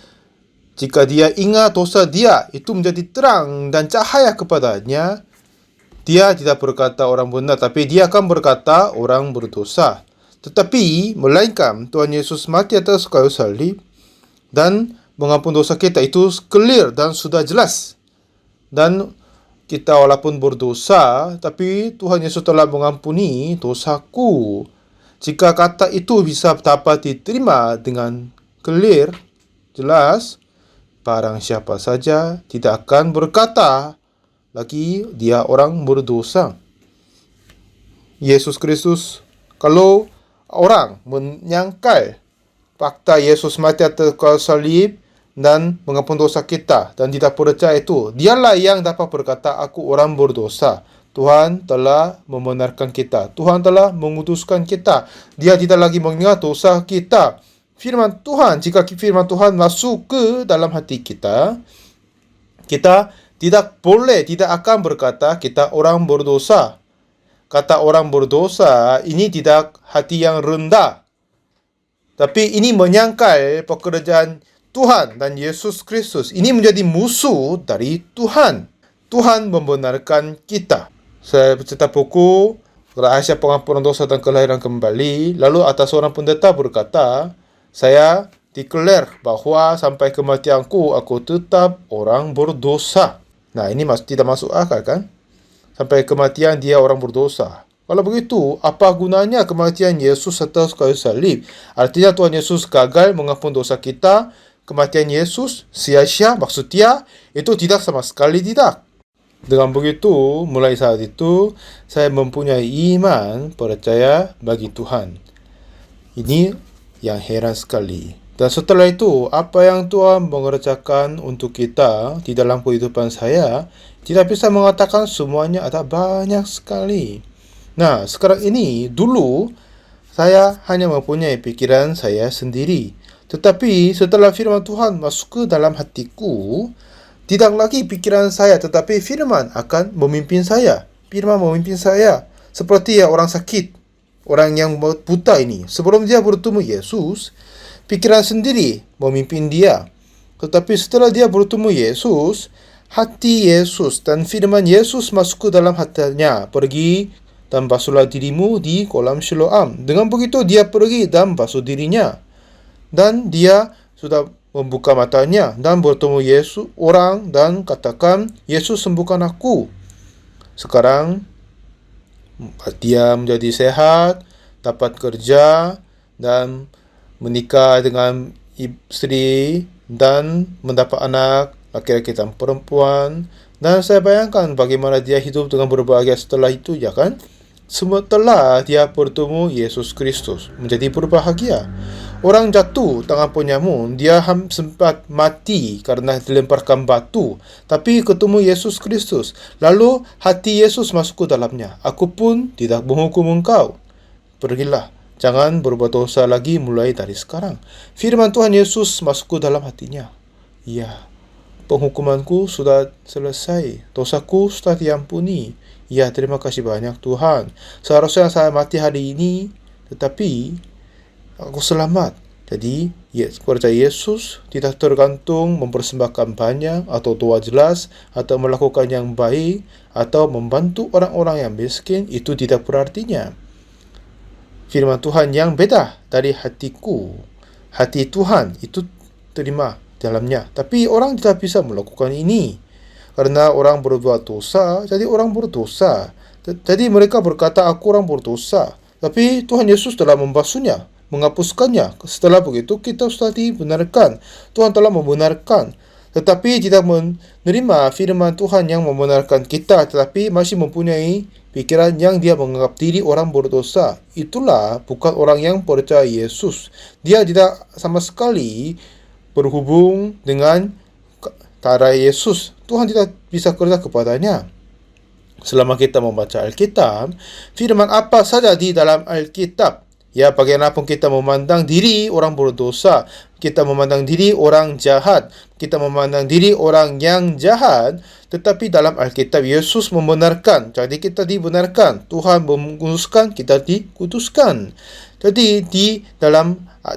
jika dia ingat dosa dia, itu menjadi terang dan cahaya kepadanya. Dia tidak berkata orang benar, tapi dia akan berkata orang berdosa. Tetapi melainkan Tuhan Yesus mati atas kayu salib dan mengampun dosa kita, itu clear dan sudah jelas. Dan kita walaupun berdosa, tapi Tuhan Yesus telah mengampuni dosaku. Jika kata itu bisa dapat diterima dengan clear, jelas, barang siapa saja tidak akan berkata lagi dia orang berdosa. Yesus Kristus, kalau orang menyangkal fakta Yesus mati atas kayu salib dan mengampun dosa kita dan tidak percaya itu, dialah yang dapat berkata aku orang berdosa. Tuhan telah membenarkan kita. Tuhan telah mengutuskan kita. Dia tidak lagi mengingat dosa kita. Firman Tuhan, jika firman Tuhan masuk ke dalam hati kita, kita tidak akan berkata kita orang berdosa. Kata orang berdosa ini tidak hati yang rendah, tapi ini menyangkal pekerjaan Tuhan dan Yesus Kristus. Ini menjadi musuh dari Tuhan. Tuhan membenarkan kita. Saya bercerita buku Rahasia Pengampunan Dosa dan Kelahiran Kembali. Lalu atas seorang pendeta berkata, saya declare bahwa sampai kematianku aku tetap orang berdosa. Nah, ini tidak masuk akal kan? Sampai kematian dia orang berdosa. Kalau begitu, apa gunanya kematian Yesus atas kayu salib? Artinya Tuhan Yesus gagal mengampun dosa kita. Kematian Yesus sia-sia, maksudnya itu tidak, sama sekali tidak. Dengan begitu, mulai saat itu saya mempunyai iman percaya bagi Tuhan. Ini yang heran sekali. Dan setelah itu, apa yang Tuhan mengerjakan untuk kita di dalam kehidupan saya, tidak bisa mengatakan semuanya, ada banyak sekali. Nah, sekarang ini, dulu saya hanya mempunyai pikiran saya sendiri. Tetapi setelah firman Tuhan masuk ke dalam hatiku, tidak lagi pikiran saya, tetapi firman akan memimpin saya. Firman memimpin saya. Seperti orang sakit, orang yang buta ini. Sebelum dia bertemu Yesus, pikiran sendiri memimpin dia. Tetapi setelah dia bertemu Yesus, hati Yesus dan firman Yesus masuk ke dalam hatinya. Pergi dan basuhlah dirimu di kolam Siloam. Dengan begitu dia pergi dan basuh dirinya. Dan dia sudah membuka matanya dan bertemu Yesus orang dan katakan, Yesus sembuhkan aku. Sekarang dia menjadi sehat, dapat kerja dan menikah dengan istri dan mendapat anak laki-laki dan perempuan. Dan saya bayangkan bagaimana dia hidup dengan berbahagia setelah itu, ya kan? Setelah dia bertemu Yesus Kristus, menjadi berbahagia. Orang jatuh tangan penyamun, dia sempat mati karena dilemparkan batu. Tapi ketemu Yesus Kristus. Lalu hati Yesus masuk ke dalamnya. Aku pun tidak menghukum engkau. Pergilah, jangan berbuat dosa lagi mulai dari sekarang. Firman Tuhan Yesus masuk ke dalam hatinya. Ya, penghukumanku sudah selesai. Dosaku sudah diampuni. Ya, terima kasih banyak Tuhan. Seharusnya saya mati hari ini, tetapi aku selamat. Jadi, percaya Yesus tidak tergantung mempersembahkan banyak atau doa jelas atau melakukan yang baik atau membantu orang-orang yang miskin. Itu tidak berartinya. Firman Tuhan yang beda dari hatiku. Hati Tuhan itu terima dalamnya. Tapi orang tidak bisa melakukan ini. Karena orang berbuat dosa, jadi orang berdosa. Jadi mereka berkata, aku orang berdosa. Tapi Tuhan Yesus telah membasuhnya, menghapuskannya. Setelah begitu, kita sudah dibenarkan. Tuhan telah membenarkan. Tetapi tidak menerima firman Tuhan yang membenarkan kita, tetapi masih mempunyai pikiran yang dia menganggap diri orang berdosa. Itulah bukan orang yang percaya Yesus. Dia tidak sama sekali berhubung dengan cara Yesus. Tuhan tidak bisa kerja kepadanya. Selama kita membaca Alkitab, firman apa saja di dalam Alkitab, ya bagaimanapun kita memandang diri orang berdosa, kita memandang diri orang jahat, kita memandang diri orang yang jahat, tetapi dalam Alkitab Yesus membenarkan, jadi kita dibenarkan. Tuhan menguduskan, kita dikuduskan. Jadi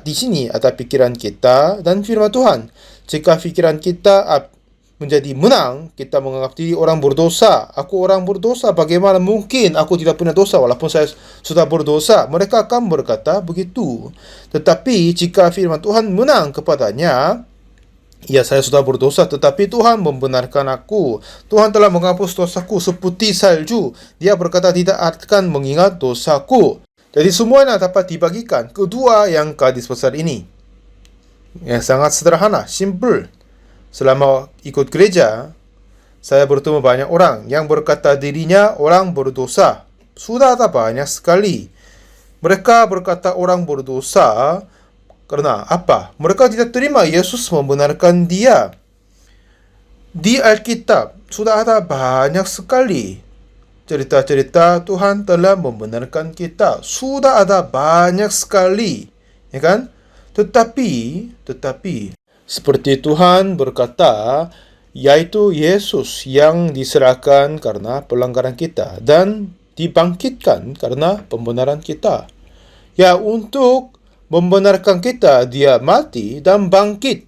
di sini ada pikiran kita dan firman Tuhan. Jika pikiran kita menjadi menang, kita menganggap diri orang berdosa. Aku orang berdosa, bagaimana mungkin aku tidak punya dosa walaupun saya sudah berdosa? Mereka akan berkata begitu. Tetapi jika firman Tuhan menang kepadanya, ya saya sudah berdosa, tetapi Tuhan membenarkan aku. Tuhan telah menghapus dosaku seperti salju. Dia berkata tidak akan mengingat dosaku. Jadi semuanya dapat dibagikan. Kedua yang gadis besar ini, yang sangat sederhana, simple. Selama ikut gereja, saya bertemu banyak orang yang berkata dirinya orang berdosa. Sudah ada banyak sekali. Mereka berkata orang berdosa karena apa? Mereka tidak terima Yesus membenarkan dia. Di Alkitab sudah ada banyak sekali cerita-cerita Tuhan telah membenarkan kita. Sudah ada banyak sekali, ya kan? Tetapi seperti Tuhan berkata, yaitu Yesus yang diserahkan karena pelanggaran kita dan dibangkitkan karena pembenaran kita. Ya, untuk membenarkan kita, dia mati dan bangkit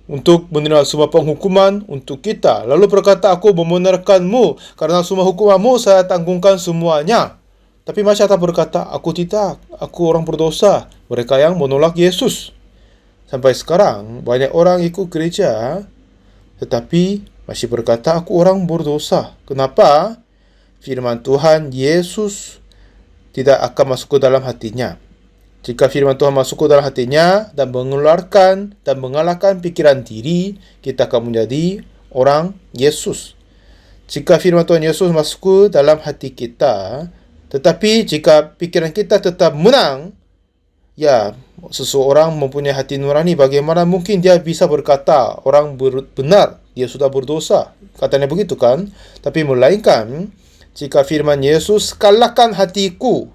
untuk menerima semua penghukuman untuk kita. Lalu berkata, aku membenarkanmu karena semua hukumanmu saya tanggungkan semuanya. Tapi masih ada berkata, aku tidak, aku orang berdosa. Mereka yang menolak Yesus. Sampai sekarang, banyak orang ikut gereja, tetapi masih berkata, aku orang berdosa. Kenapa? Firman Tuhan Yesus tidak akan masuk ke dalam hatinya. Jika firman Tuhan masuk ke dalam hatinya dan mengeluarkan dan mengalahkan pikiran diri, kita akan menjadi orang Yesus. Jika firman Tuhan Yesus masuk ke dalam hati kita, tetapi jika pikiran kita tetap menang, ya, seseorang mempunyai hati nurani, bagaimana mungkin dia bisa berkata orang benar, dia sudah berdosa? Katanya begitu kan? Tapi melainkan, jika firman Yesus kalahkan hatiku,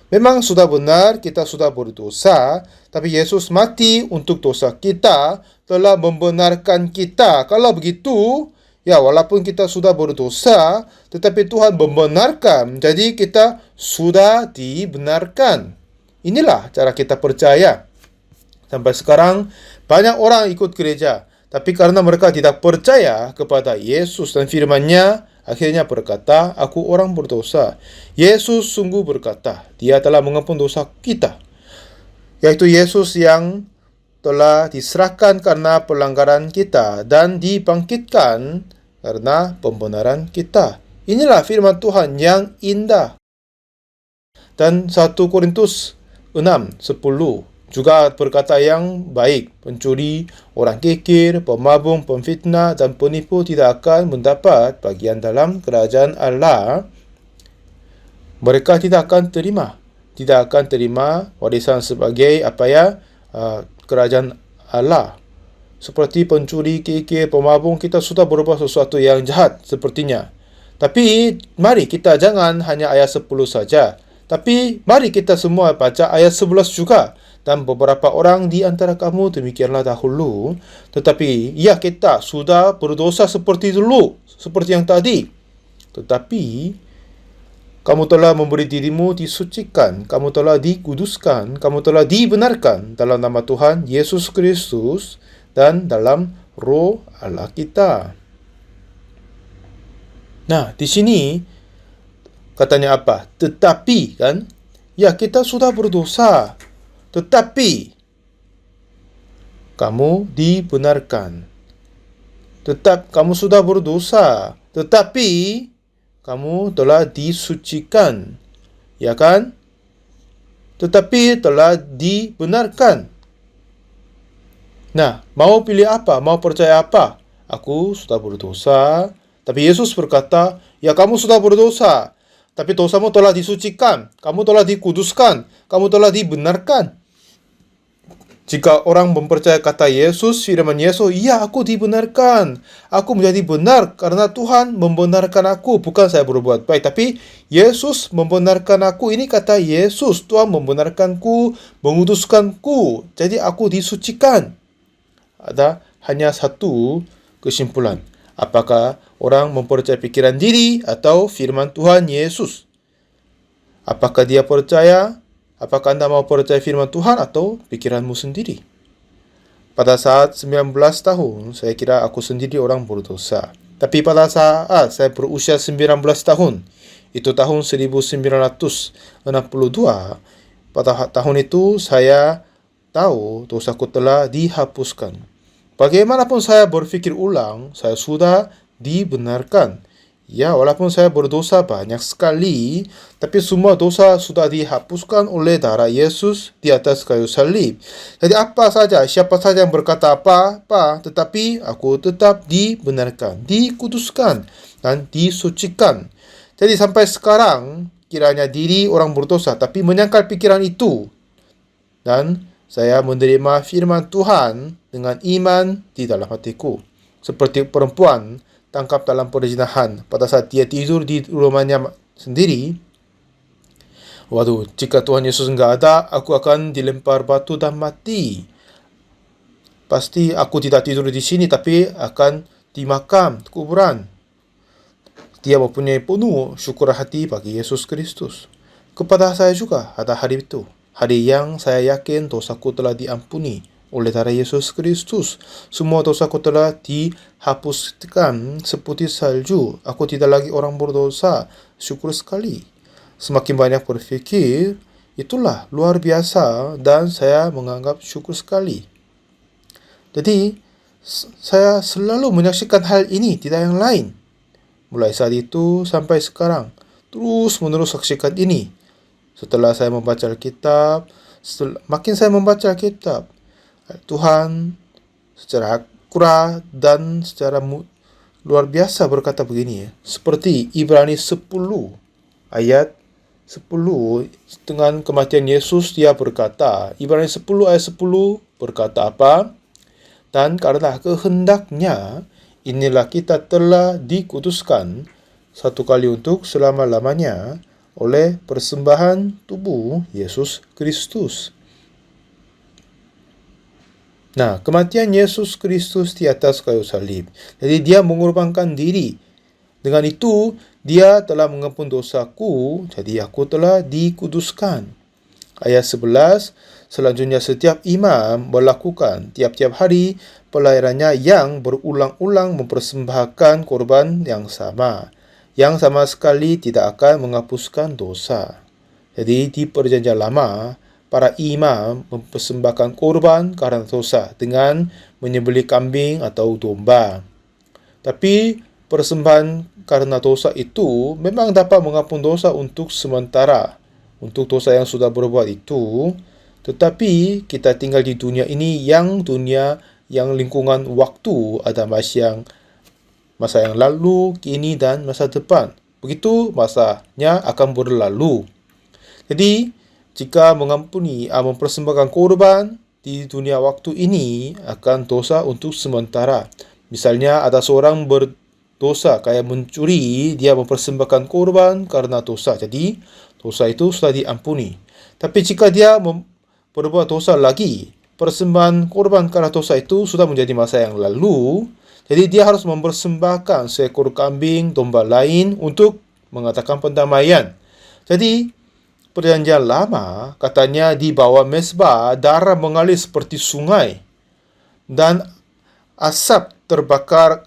memang sudah benar kita sudah berdosa, tapi Yesus mati untuk dosa kita, telah membenarkan kita. Kalau begitu, ya walaupun kita sudah berdosa, tetapi Tuhan membenarkan, jadi kita sudah dibenarkan. Inilah cara kita percaya. Sampai sekarang banyak orang ikut gereja, tapi karena mereka tidak percaya kepada Yesus dan firman-Nya, akhirnya berkata, aku orang berdosa. Yesus sungguh berkata, dia telah mengampuni dosa kita. Yaitu Yesus yang telah diserahkan karena pelanggaran kita dan dibangkitkan karena pembenaran kita. Inilah firman Tuhan yang indah. Dan 1 Korintus 6:10 juga berkata yang baik, pencuri, orang kikir, pemabung, pemfitnah, dan penipu tidak akan mendapat bagian dalam kerajaan Allah. Mereka tidak akan terima warisan sebagai kerajaan Allah. Seperti pencuri, kikir, pemabung, kita sudah berbuat sesuatu yang jahat sepertinya. Tapi mari kita jangan hanya ayat 10 saja, tapi mari kita semua baca ayat 11 juga. Dan beberapa orang di antara kamu demikianlah dahulu, tetapi ya kita sudah berdosa seperti dulu, seperti yang tadi. Tetapi kamu telah memberi dirimu disucikan, kamu telah dikuduskan, kamu telah dibenarkan dalam nama Tuhan Yesus Kristus dan dalam Roh Allah kita. Nah, di sini katanya apa? Tetapi kan? Ya, kita sudah berdosa. Tetapi kamu dibenarkan. kamu sudah berdosa, tetapi kamu telah disucikan, ya kan? Tetapi telah dibenarkan. Nah, mau pilih apa? Mau percaya apa? Aku sudah berdosa. Tapi Yesus berkata, ya kamu sudah berdosa. Tapi dosamu telah disucikan. Kamu telah dikuduskan. Kamu telah dibenarkan. Jika orang mempercayai kata Yesus, firman Yesus, ya aku dibenarkan. Aku menjadi benar karena Tuhan membenarkan aku. Bukan saya berbuat baik, tapi Yesus membenarkan aku. Ini kata Yesus, Tuhan membenarkanku, menguduskanku. Jadi aku disucikan. Ada hanya satu kesimpulan. Apakah orang mempercayai pikiran diri atau firman Tuhan Yesus? Apakah dia percaya? Apakah Anda mau percaya firman Tuhan atau pikiranmu sendiri? Pada saat 19 tahun, saya kira aku sendiri orang berdosa. Tapi pada saat saya berusia 19 tahun, itu tahun 1962, pada tahun itu saya tahu dosaku telah dihapuskan. Bagaimanapun saya berpikir ulang, saya sudah dibenarkan. Ya, walaupun saya berdosa banyak sekali, tapi semua dosa sudah dihapuskan oleh darah Yesus di atas kayu salib. Jadi apa saja, siapa saja yang berkata apa-apa, tetapi aku tetap dibenarkan, dikuduskan, dan disucikan. Jadi sampai sekarang, kiranya diri orang berdosa, tapi menyangkal pikiran itu. Dan saya menerima firman Tuhan dengan iman di dalam hatiku. Seperti perempuan tangkap dalam perzinahan pada saat dia tidur di rumahnya sendiri. Waduh, jika Tuhan Yesus enggak ada, aku akan dilempar batu dan mati. Pasti aku tidak tidur di sini, tapi akan di makam, kuburan. Dia mempunyai penuh syukur hati bagi Yesus Kristus. Kepada saya juga ada hari itu. Hari yang saya yakin dosaku telah diampuni oleh darah Yesus Kristus. Semua dosaku telah dihapuskan seperti salju. Aku tidak lagi orang berdosa. Syukur sekali. Semakin banyak berfikir, itulah luar biasa dan saya menganggap syukur sekali. Jadi, saya selalu menyaksikan hal ini, tidak yang lain. Mulai saat itu sampai sekarang, terus menerus saksikan ini. Setelah saya membaca Alkitab, makin saya membaca Alkitab, Tuhan secara akurat dan secara luar biasa berkata begini ya. Seperti Ibrani 10 ayat 10, dengan kematian Yesus dia berkata, Ibrani 10 ayat 10 berkata apa? Dan karena kehendaknya, inilah kita telah dikuduskan satu kali untuk selama-lamanya oleh persembahan tubuh Yesus Kristus. Nah, kematian Yesus Kristus di atas kayu salib. Jadi dia mengorbankan diri. Dengan itu, dia telah mengampun dosaku, jadi aku telah dikuduskan. Ayat 11, selanjutnya setiap imam melakukan tiap-tiap hari pelayarannya yang berulang-ulang mempersembahkan korban yang sama sama sekali tidak akan menghapuskan dosa. Jadi di perjanjian lama, para imam mempersembahkan korban karena dosa dengan menyembelih kambing atau domba. Tapi persembahan karena dosa itu memang dapat mengampun dosa untuk sementara, untuk dosa yang sudah berbuat itu. Tetapi kita tinggal di dunia ini yang lingkungan waktu, ada masa yang lalu, kini, dan masa depan. Begitu masanya akan berlalu. Jadi, jika mengampuni, mempersembahkan korban di dunia waktu ini akan dosa untuk sementara. Misalnya ada seorang berdosa kayak mencuri, dia mempersembahkan korban karena dosa. Jadi, dosa itu sudah diampuni. Tapi jika dia berbuat dosa lagi, persembahan korban karena dosa itu sudah menjadi masa yang lalu. Jadi dia harus mempersembahkan seekor kambing, domba lain untuk mengatakan pendamaian. Jadi perjanjian lama katanya di bawah mezbah darah mengalir seperti sungai dan asap terbakar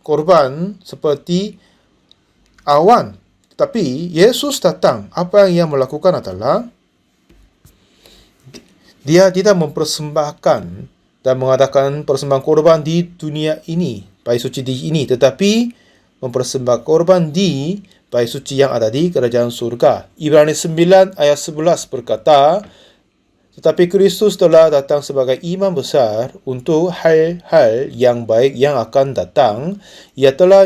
korban seperti awan. Tapi Yesus datang, apa yang ia melakukan adalah dia tidak mempersembahkan dan mengadakan persembahan korban di dunia ini, bait suci di ini, tetapi mempersembahkan korban di bait suci yang ada di kerajaan surga. Ibrani 9 ayat 11 berkata, tetapi Kristus telah datang sebagai imam besar untuk hal-hal yang baik yang akan datang. Ia telah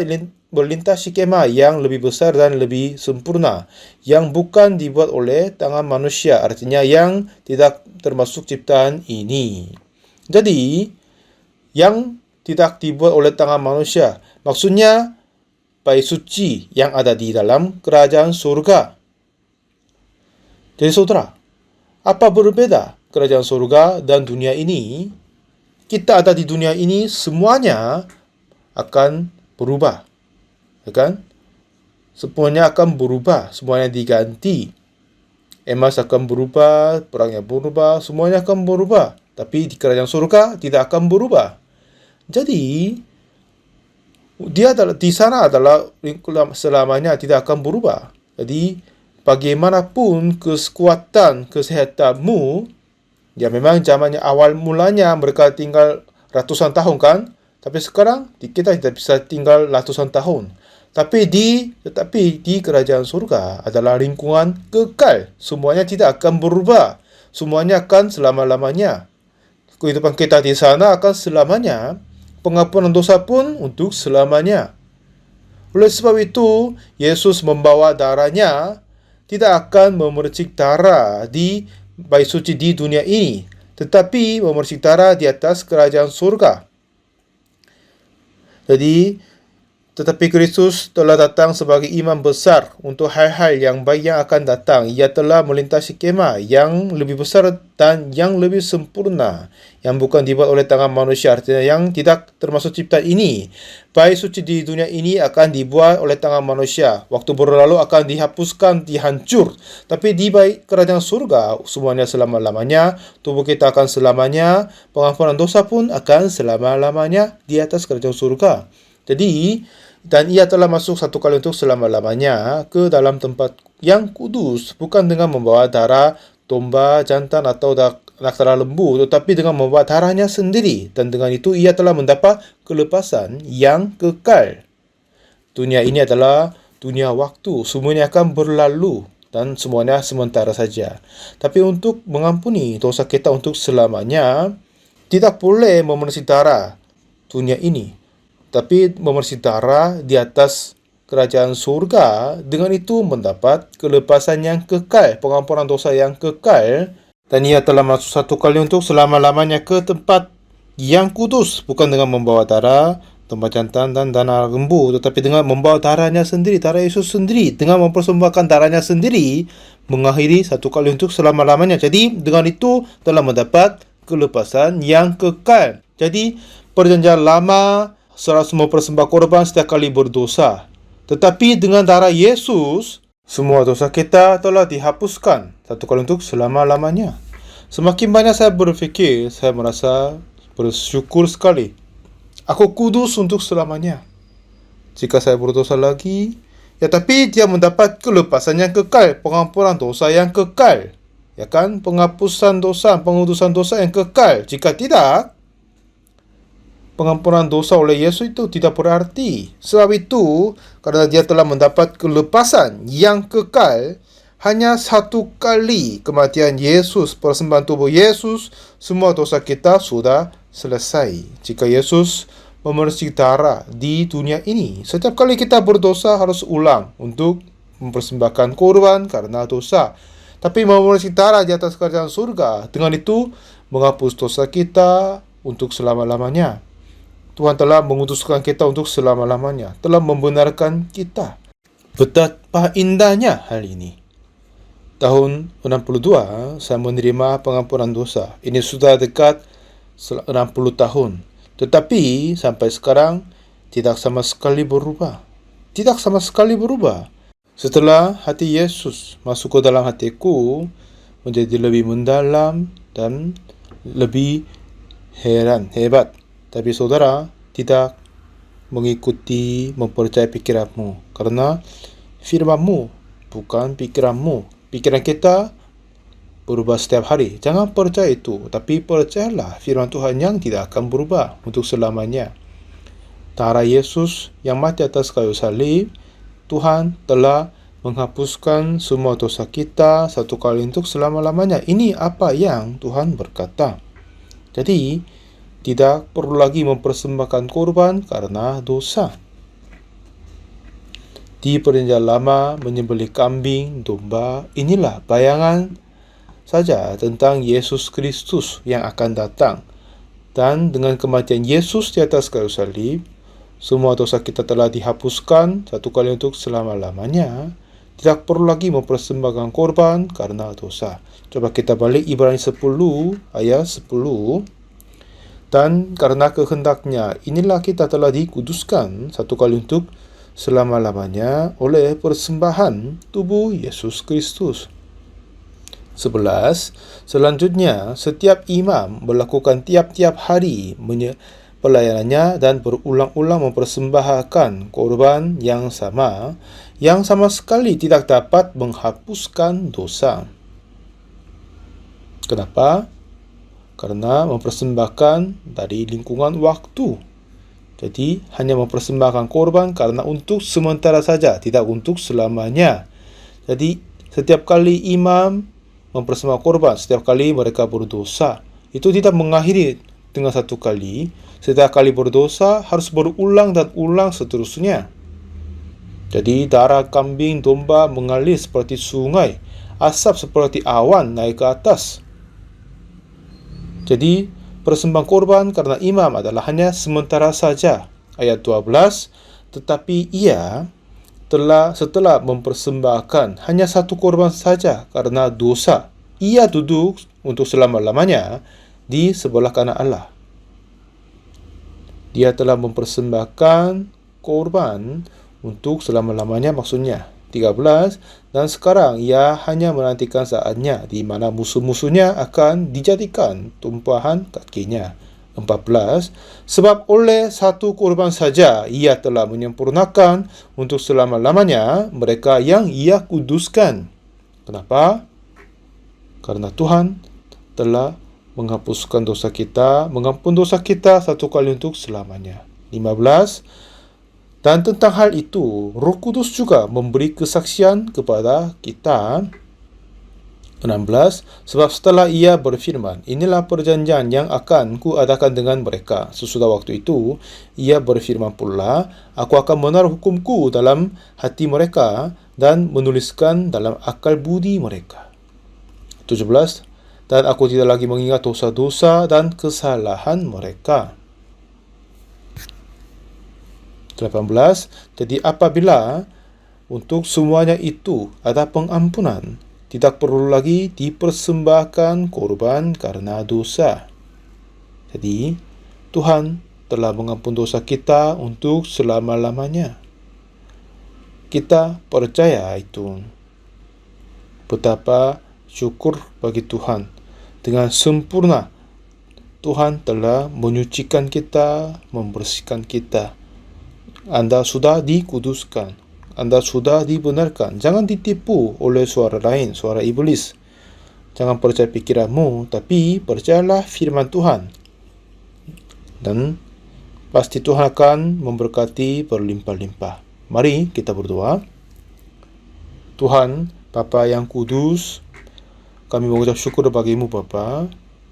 melintasi kemah yang lebih besar dan lebih sempurna, yang bukan dibuat oleh tangan manusia, artinya yang tidak termasuk ciptaan ini. Jadi, yang tidak dibuat oleh tangan manusia, maksudnya bait suci yang ada di dalam kerajaan surga. Jadi saudara, apa berbeda kerajaan surga dan dunia ini? Kita ada di dunia ini, semuanya akan berubah. Ya kan? Semuanya akan berubah, semuanya diganti. Emas akan berubah, perangnya berubah, semuanya akan berubah. Tapi di kerajaan surga tidak akan berubah. Jadi, dia di sana adalah selamanya tidak akan berubah. Jadi, bagaimanapun kekuatan kesehatanmu, ya memang zamannya awal mulanya mereka tinggal ratusan tahun kan? Tapi sekarang kita tidak bisa tinggal ratusan tahun. Tetapi di kerajaan surga adalah lingkungan kekal. Semuanya tidak akan berubah. Semuanya akan selama-lamanya. Kehidupan kita di sana akan selamanya. Pengampunan dosa pun untuk selamanya. Oleh sebab itu, Yesus membawa darahnya tidak akan memercik darah di bait suci di dunia ini, tetapi memercik darah di atas kerajaan surga. Tetapi Kristus telah datang sebagai imam besar untuk hal-hal yang baik yang akan datang. Ia telah melintasi kemah yang lebih besar dan yang lebih sempurna, yang bukan dibuat oleh tangan manusia, artinya yang tidak termasuk ciptaan ini. Bait suci di dunia ini akan dibuat oleh tangan manusia. Waktu berlalu akan dihapuskan, dihancur. Tapi di bait kerajaan surga, semuanya selama-lamanya. Tubuh kita akan selamanya. Pengampunan dosa pun akan selama-lamanya di atas kerajaan surga. Jadi, dan ia telah masuk satu kali untuk selama-lamanya ke dalam tempat yang kudus, bukan dengan membawa darah domba, jantan atau darah lembu, tetapi dengan membawa darahnya sendiri. Dan dengan itu ia telah mendapat kelepasan yang kekal. Dunia ini adalah dunia waktu, semuanya akan berlalu dan semuanya sementara saja. Tapi untuk mengampuni dosa kita untuk selamanya, tidak boleh memercik darah dunia ini, tapi memercik darah di atas kerajaan surga. Dengan itu mendapat kelepasan yang kekal, pengampunan dosa yang kekal. Dan ia telah masuk satu kali untuk selama-lamanya ke tempat yang kudus, bukan dengan membawa darah domba jantan dan darah lembu, tetapi dengan membawa darahnya sendiri, darah Yesus sendiri, dengan mempersembahkan darahnya sendiri, mengakhiri satu kali untuk selama-lamanya. Jadi dengan itu telah mendapat kelepasan yang kekal. Jadi perjanjian lama harus mempersembah korban setiap kali berdosa. Tetapi dengan darah Yesus, semua dosa kita telah dihapuskan satu kali untuk selama-lamanya. Semakin banyak saya berfikir, saya merasa bersyukur sekali. Aku kudus untuk selamanya. Jika saya berdosa lagi, ya tapi dia mendapat kelepasan yang kekal, pengampunan dosa yang kekal. Ya kan? Penghapusan dosa, pengudusan dosa yang kekal. Jika tidak, pengampunan dosa oleh Yesus itu tidak berarti. Sebab itu, karena dia telah mendapat kelepasan yang kekal, hanya satu kali kematian Yesus, persembahan tubuh Yesus, semua dosa kita sudah selesai. Jika Yesus memercik darah di dunia ini, setiap kali kita berdosa harus ulang untuk mempersembahkan korban karena dosa. Tapi memercik darah di atas kerajaan surga, dengan itu menghapus dosa kita untuk selama-lamanya. Tuhan telah mengutuskan kita untuk selama-lamanya, telah membenarkan kita. Betapa indahnya hal ini. Tahun 62, saya menerima pengampunan dosa. Ini sudah dekat 60 tahun. Tetapi sampai sekarang tidak sama sekali berubah. Tidak sama sekali berubah. Setelah hati Yesus masuk ke dalam hatiku, menjadi lebih mendalam dan lebih hebat. Tapi saudara tidak mengikuti, mempercayai pikiranmu, karena firmanmu bukan pikiranmu. Pikiran kita berubah setiap hari. Jangan percaya itu, tapi percayalah firman Tuhan yang tidak akan berubah untuk selamanya. Darah Yesus yang mati atas kayu salib, Tuhan telah menghapuskan semua dosa kita satu kali untuk selama-lamanya. Ini apa yang Tuhan berkata. Jadi, tidak perlu lagi mempersembahkan korban karena dosa. Di Perjanjian Lama menyembelih kambing, domba, inilah bayangan saja tentang Yesus Kristus yang akan datang. Dan dengan kematian Yesus di atas kayu salib, semua dosa kita telah dihapuskan satu kali untuk selama-lamanya. Tidak perlu lagi mempersembahkan korban karena dosa. Coba kita balik Ibrani 10 ayat 10. Dan karena kehendaknya, inilah kita telah dikuduskan satu kali untuk selama-lamanya oleh persembahan tubuh Yesus Kristus. 11. Selanjutnya, setiap imam melakukan tiap-tiap hari pelayanannya dan berulang-ulang mempersembahkan korban yang sama sekali tidak dapat menghapuskan dosa. Kenapa? Karena mempersembahkan dari lingkungan waktu. Jadi, hanya mempersembahkan korban karena untuk sementara saja, tidak untuk selamanya. Jadi, setiap kali imam mempersembahkan korban, setiap kali mereka berdosa, itu tidak mengakhiri dengan satu kali. Setiap kali berdosa, harus berulang dan ulang seterusnya. Jadi, darah kambing domba mengalir seperti sungai, asap seperti awan naik ke atas. Jadi, persembahan korban karena imam adalah hanya sementara saja. Ayat 12, tetapi ia setelah mempersembahkan hanya satu korban saja karena dosa, ia duduk untuk selama-lamanya di sebelah kanan Allah. Dia telah mempersembahkan korban untuk selama-lamanya, maksudnya. 13, dan sekarang ia hanya menantikan saatnya di mana musuh-musuhnya akan dijadikan tumpahan kakinya. 14, sebab oleh satu korban saja ia telah menyempurnakan untuk selama-lamanya mereka yang ia kuduskan. Kenapa? Karena Tuhan telah menghapuskan dosa kita, mengampun dosa kita satu kali untuk selamanya. 15, dan tentang hal itu, Roh Kudus juga memberi kesaksian kepada kita. 16, sebab setelah ia berfirman, inilah perjanjian yang akan kuadakan dengan mereka. Sesudah waktu itu, ia berfirman pula, aku akan menaruh hukumku dalam hati mereka dan menuliskan dalam akal budi mereka. 17, dan aku tidak lagi mengingat dosa-dosa dan kesalahan mereka. 18, jadi apabila untuk semuanya itu ada pengampunan, tidak perlu lagi dipersembahkan korban karena dosa. Jadi, Tuhan telah mengampun dosa kita untuk selama-lamanya. Kita percaya itu. Betapa syukur bagi Tuhan. Dengan sempurna, Tuhan telah menyucikan kita, membersihkan kita. Anda sudah dikuduskan. Anda sudah dibenarkan. Jangan ditipu oleh suara lain, suara iblis. Jangan percaya pikiranmu, tapi percayalah firman Tuhan. Dan pasti Tuhan akan memberkati berlimpah-limpah. Mari kita berdoa. Tuhan, Bapa yang kudus, kami mengucap syukur bagimu Bapa.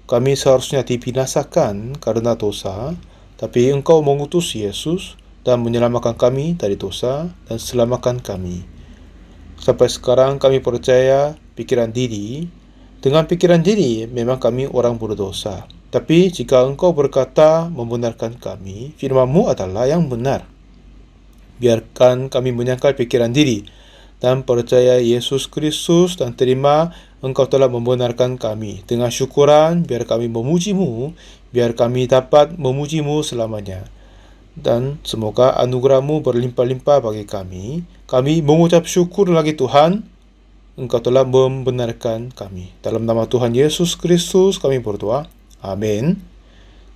Kami seharusnya dibinasakan karena dosa, tapi Engkau mengutus Yesus dan menyelamatkan kami dari dosa dan selamatkan kami. Sampai sekarang kami percaya pikiran diri. Dengan pikiran diri memang kami orang berdosa. Tapi jika Engkau berkata membenarkan kami, firman-Mu adalah yang benar. Biarkan kami menyangkal pikiran diri dan percaya Yesus Kristus dan terima Engkau telah membenarkan kami. Dengan syukuran biar kami memuji-Mu, biar kami dapat memuji-Mu selamanya. Dan semoga anugerah-Mu berlimpah-limpah bagi kami. Kami mengucap syukur lagi Tuhan, Engkau telah membenarkan kami. Dalam nama Tuhan Yesus Kristus kami berdoa. Amin.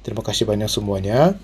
Terima kasih banyak semuanya.